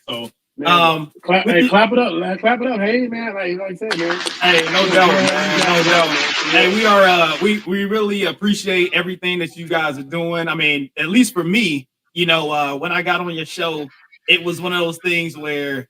So, clap it up. Clap it up. Hey, man. Like I said, man. Hey, no doubt, man. No doubt. Hey, we really appreciate everything that you guys are doing. I mean, at least for me, when I got on your show, it was one of those things where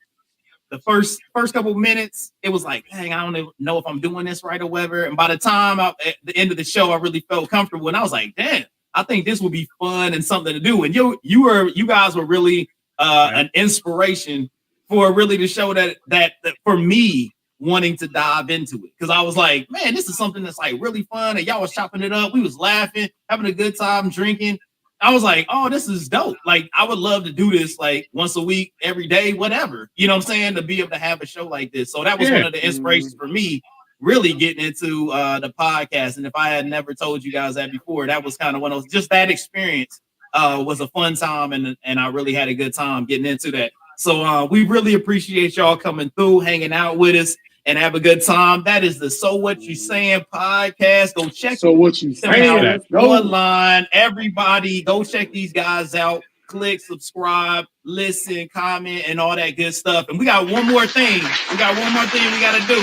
the first couple minutes, it was like, dang, I don't know if I'm doing this right or whatever. And by the time at the end of the show, I really felt comfortable. And I was like, damn, I think this will be fun and something to do. And you guys were really an inspiration for really to show that for me wanting to dive into it. Because I was like, man, this is something that's like really fun. And y'all was chopping it up. We was laughing, having a good time, drinking. I was like, oh, this is dope. Like, I would love to do this like once a week, every day, whatever. You know what I'm saying? To be able to have a show like this. So that was one of the inspirations for me really getting into the podcast. And if I had never told you guys that before, that was kind of one of those, just that experience was a fun time. And I really had a good time getting into that. So we really appreciate y'all coming through, hanging out with us, and have a good time. That is the So What You Saying podcast. Go check So What You Saying online. Everybody, go check these guys out. Click, subscribe, listen, comment, and all that good stuff. And we got one more thing. We got to do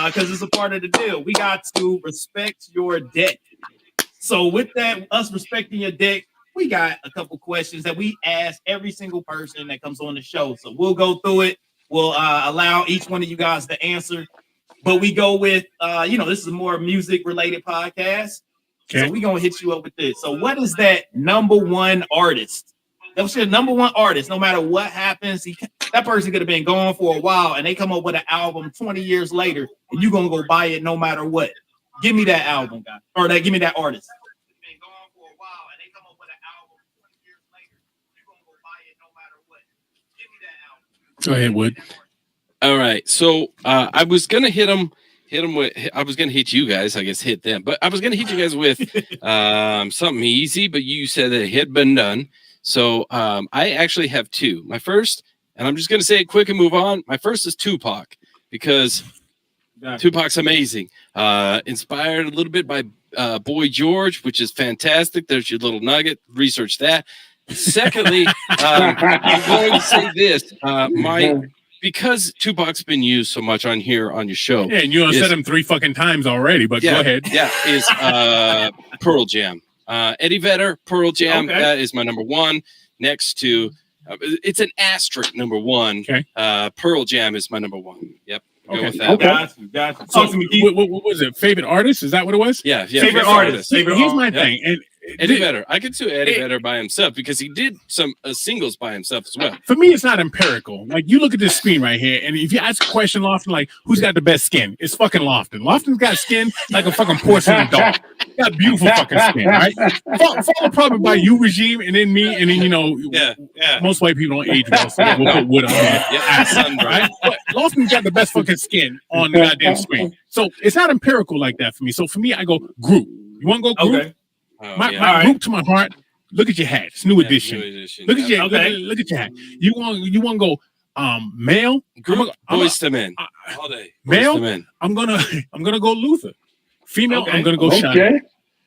because it's a part of the deal. We got to respect your deck. So with that, us respecting your deck, we got a couple questions that we ask every single person that comes on the show. So we'll go through it. We'll allow each one of you guys to answer, but we go with, this is a more music related podcast. Okay. So we're going to hit you up with this. So what is that number one artist? That's your number one artist, no matter what happens. That person could have been gone for a while and they come up with an album 20 years later and you're going to go buy it no matter what. Give me that album, guy. Or give me that artist. Go ahead, Wood. All right. So I was gonna hit him with. I was gonna hit you guys. I guess hit them, but I was gonna hit you guys with something easy. But you said that it had been done. So I actually have two. My first, and I'm just gonna say it quick and move on. My first is Tupac because Tupac's amazing. Inspired a little bit by Boy George, which is fantastic. There's your little nugget. Research that. Secondly, I'm going to say this: because Tupac's been used so much on here on your show. Yeah, and you said him 3 fucking times already. But go ahead. Yeah, is Pearl Jam. Eddie Vedder, Pearl Jam. Okay. That is my number one. Next to, it's an asterisk number one. Okay. Pearl Jam is my number one. Yep. Go Okay. with that. Okay. Gotcha. So Talk to me, Keith. what was it? Favorite artist? Is that what it was? Yeah. Favorite artist. Here's my thing. And Eddie Vedder. I could do Eddie Vedder by himself because he did some singles by himself as well. For me, it's not empirical. Like, you look at this screen right here, and if you ask a question, Lofton, like, who's got the best skin? It's fucking Lofton. Lofton's got skin like a fucking porcelain doll. He got beautiful fucking skin, right? Followed probably by you, Regime, and then me, and then, you know, most white people don't age well, so we'll put wood on there. Right? But Lofton's got the best fucking skin on the goddamn screen. So it's not empirical like that for me. So for me, I go group. You want to go group? Okay. My group to my heart. Look at your hat. It's new edition. Look at your look at your hat. You want to go male? Group Boys to Men. All day. Male? I'm gonna go Luther. Female, I'm gonna go Shine.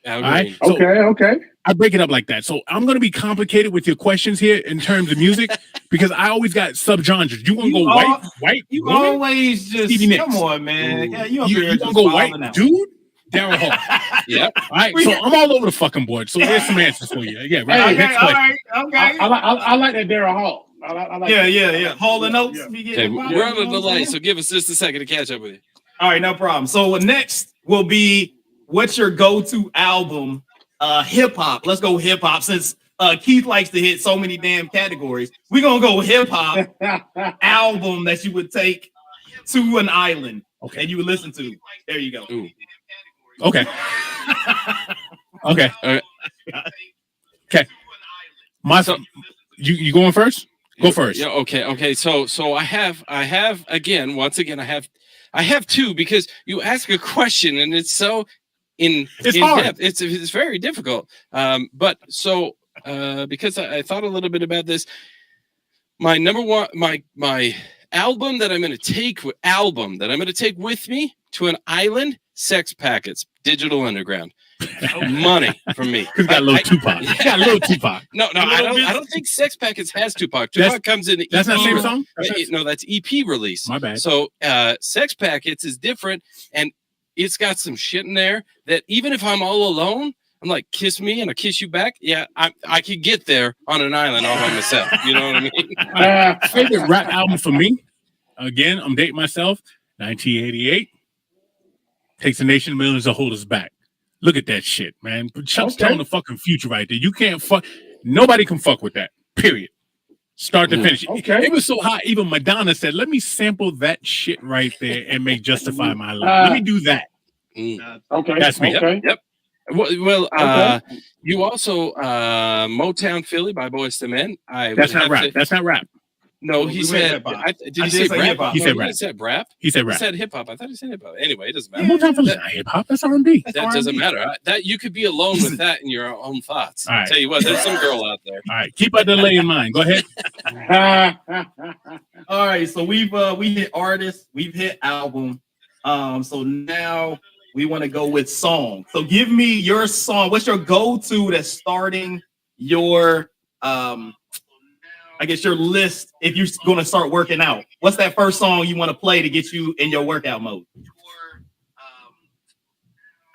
All right. So Okay. I break it up like that. So I'm gonna be complicated with your questions here in terms of music because I always got subgenres. You want to go white? You woman? always just Stevie Nicks. come on, man. Yeah, you want to go white, dude? Daryl Hall. Yep. All right. So I'm all over the fucking board. So there's some answers for you. Yeah. Right. Hey, Okay. I like that Daryl Hall. I like Yeah. Hall and Oates. Okay, we're on a delay, so give us just a second to catch up with you. All right, no problem. So next will be what's your go-to album? Hip hop. Let's go hip hop since Keith likes to hit so many damn categories. We're gonna go hip hop album that you would take to an island and you would listen to. There you go. Ooh. Okay. Okay. Okay. You going first? Go first. Yeah. Okay. So I have again. Once again, I have two because you ask a question and it's so in hard. depth. It's very difficult. But so because I thought a little bit about this, my number one, my album that I'm going to take with me to an island. Sex Packets, Digital Underground. Money from me. He's got a little Tupac. Yeah. Got a little Tupac. No, I don't think Sex Packets has Tupac. Tupac comes in. That's not the same song? No, that's EP release. My bad. So Sex Packets is different, and it's got some shit in there that even if I'm all alone, I'm like, kiss me and I kiss you back. Yeah, I could get there on an island all by myself. You know what I mean? Favorite rap album for me, again, I'm dating myself, 1988. Takes a nation of millions to hold us back. Look at that shit, man. Chuck's telling the fucking future right there. You can't fuck. Nobody can fuck with that. Period. Start to finish. Okay. It was so hot. Even Madonna said, "Let me sample that shit right there and make Justify My Life." Let me do that. Okay. That's me. Okay. Yep. Well, you also Motown Philly by Boys to Men. That's not rap. That's not rap. No, he said. Did he say rap? He said rap. He said rap. He said He rap. said hip hop. I thought he said hip hop. Anyway, it doesn't matter. Motown Philly's not hip hop. That's R&B. That doesn't matter. That you could be alone with that in your own thoughts. All right. Tell you what, there's some girl out there. All right, keep a delay in mind. Go ahead. All right, so we hit artist, we've hit album. So now we want to go with song. So give me your song. What's your go-to that's starting your I guess your list if you're going to start working out? What's that first song you want to play to get you in your workout mode? I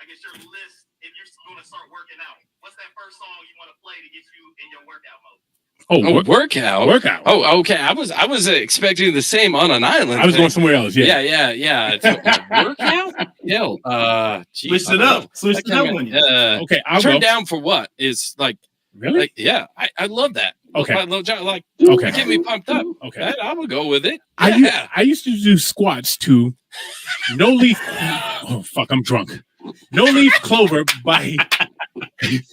guess your list if you're going to start working out. What's that first song you want to play to get you in your workout mode? Workout. Workout. Oh, okay. I was expecting the same on an island. I was going somewhere else. Yeah. Workout? Hell, Switch it up. Switch it up on you. Okay, I'll turn go. down for what is like. Really? Like, yeah, I love that. Okay. Okay. Get me pumped up. Okay. I would go with it. Yeah. I used to do squats to No Leaf. Oh, fuck, I'm drunk. No Leaf Clover by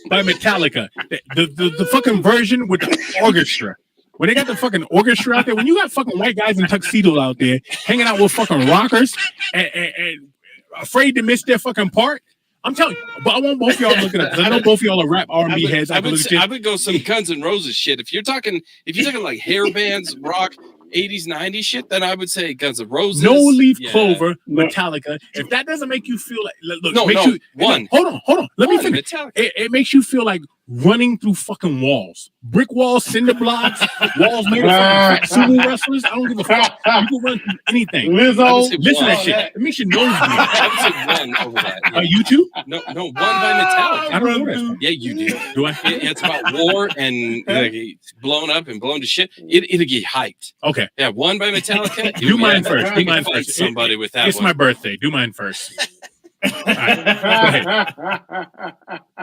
Metallica. The fucking version with the orchestra. When they got the fucking orchestra out there, when you got fucking white guys in tuxedos out there hanging out with fucking rockers and afraid to miss their fucking part, I'm telling you, but I want both of y'all to look it up because I know both of y'all are rap R&B heads. I would go some Guns N' Roses shit. If you're talking like hair bands, rock, 80s, 90s shit, then I would say Guns N' Roses. No Leaf Clover, Metallica. If that doesn't make you feel like, look, hold on. Let me finish. It makes you feel like running through fucking walls, brick walls, cinder blocks, walls made of sumo wrestlers. I don't give a fuck. You can run through anything. Lizzo, listen to that shit. It makes your nose bleed. I would say one over that. Are you too? No, one by Metallica. I don't know that. Yeah, you do. Do I? It's about war and like, blown up and blown to shit. It'll get hyped. Okay. Okay. Yeah, one by Metallica. Do mine first. Do mine Fight first. somebody with that It's one. my birthday. Do mine first.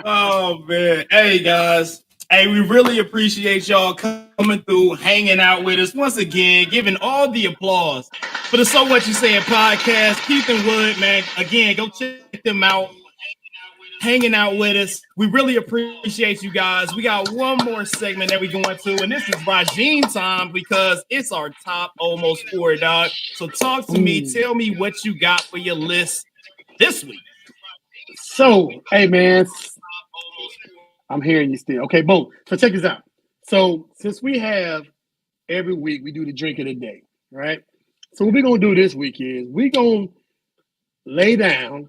Oh man. Hey guys. Hey, we really appreciate y'all coming through, hanging out with us once again, giving all the applause for the So What You Saying podcast. Keith and Wood, man. Again, go check them out. Hanging out with us. We really appreciate you guys. We got one more segment that we're going to, and this is Rajeen time because it's our top almost 4, dog. So talk to me. Tell me what you got for your list this week. So, hey man, I'm hearing you still. Okay, boom. So check this out. So since we have every week we do the drink of the day, right? So what we're gonna do this week is we're gonna lay down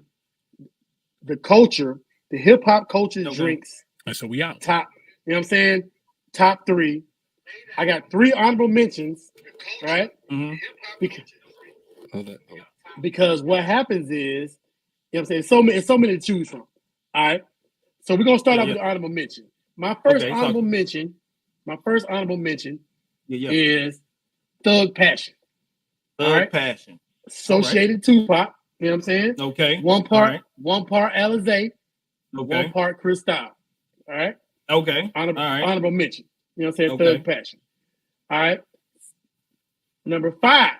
the culture, the hip hop culture drinks. So we out. Top, you know what I'm saying? Top 3. I got 3 honorable mentions, right? Mm-hmm. Because what happens is, you know what I'm saying? It's so many to choose from. All right. So we're gonna start off with the honorable mention. My first honorable mention is Thug Passion. Thug Passion. Associated Tupac. You know what I'm saying? Okay. One part Alizé. Okay. One part Cristal. All right. Okay. Honorable mention. You know what I'm saying? Okay. Thug Passion. All right. Number 5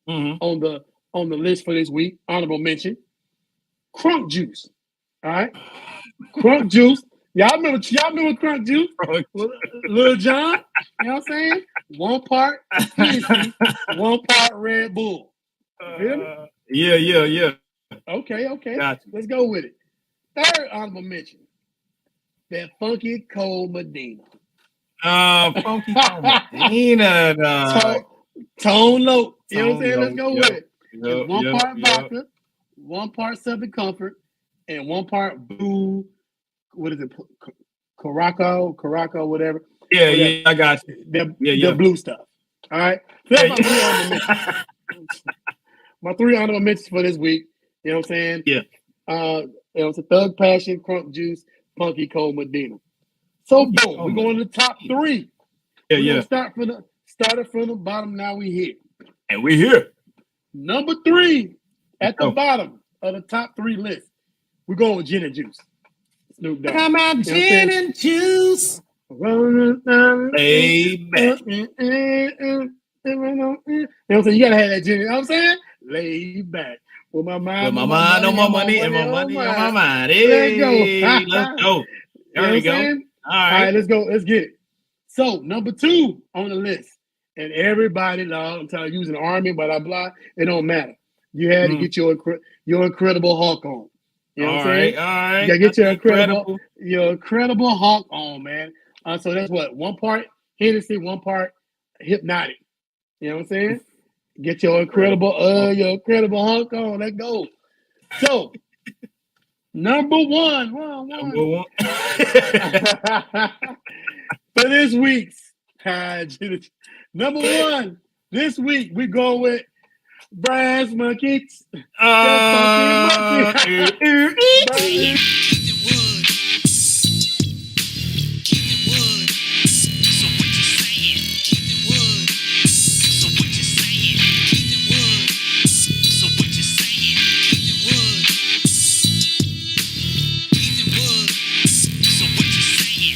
on the list for this week. Honorable mention. Crunk Juice. All right. Crunk Juice. Y'all remember Crunk Juice? Lil Jon. You know what I'm saying? One part Hennessy, one part Red Bull. Yeah. Okay. Gotcha. Let's go with it. Third honorable mention. That Funky Cold Medina. Funky Cold Medina. Tone low. You know what I'm saying? Let's go with it. Yep, one part vodka, one part Southern Comfort, and one part blue. What is it? Caraco, whatever. Yeah, I got you. The blue stuff. All right. So that's my 3 honorable mentions for this week. You know what I'm saying? Yeah. It was a Thug Passion, Crunk Juice, Funky Cold Medina. So boom, we're going to the top 3. Yeah. Started from the bottom. Now we here. And we here. Number 3 at the bottom of the top 3 list. We're going with Gin and Juice. Snoop Dogg. Come out, Gin and Juice. Lay back. You know what I'm saying? You gotta have that gin. You know what I'm saying? Lay back. With my mind on my money and my money on my mind. Hey, let's go. There we go. All right, let's go. Let's get it. So number 2 on the list, and everybody, I'm telling you, using the army, blah blah. It don't matter. You had to get your Incredible Hulk on. You know what I'm saying? All right. You gotta get your Incredible Hulk on, man. So that's what? One part Hennessy, one part Hypnotic. You know what I'm saying? Get your Incredible Hulk on. Let's go. So number one. For this week's number 1 this week we go with Brass Monkeys.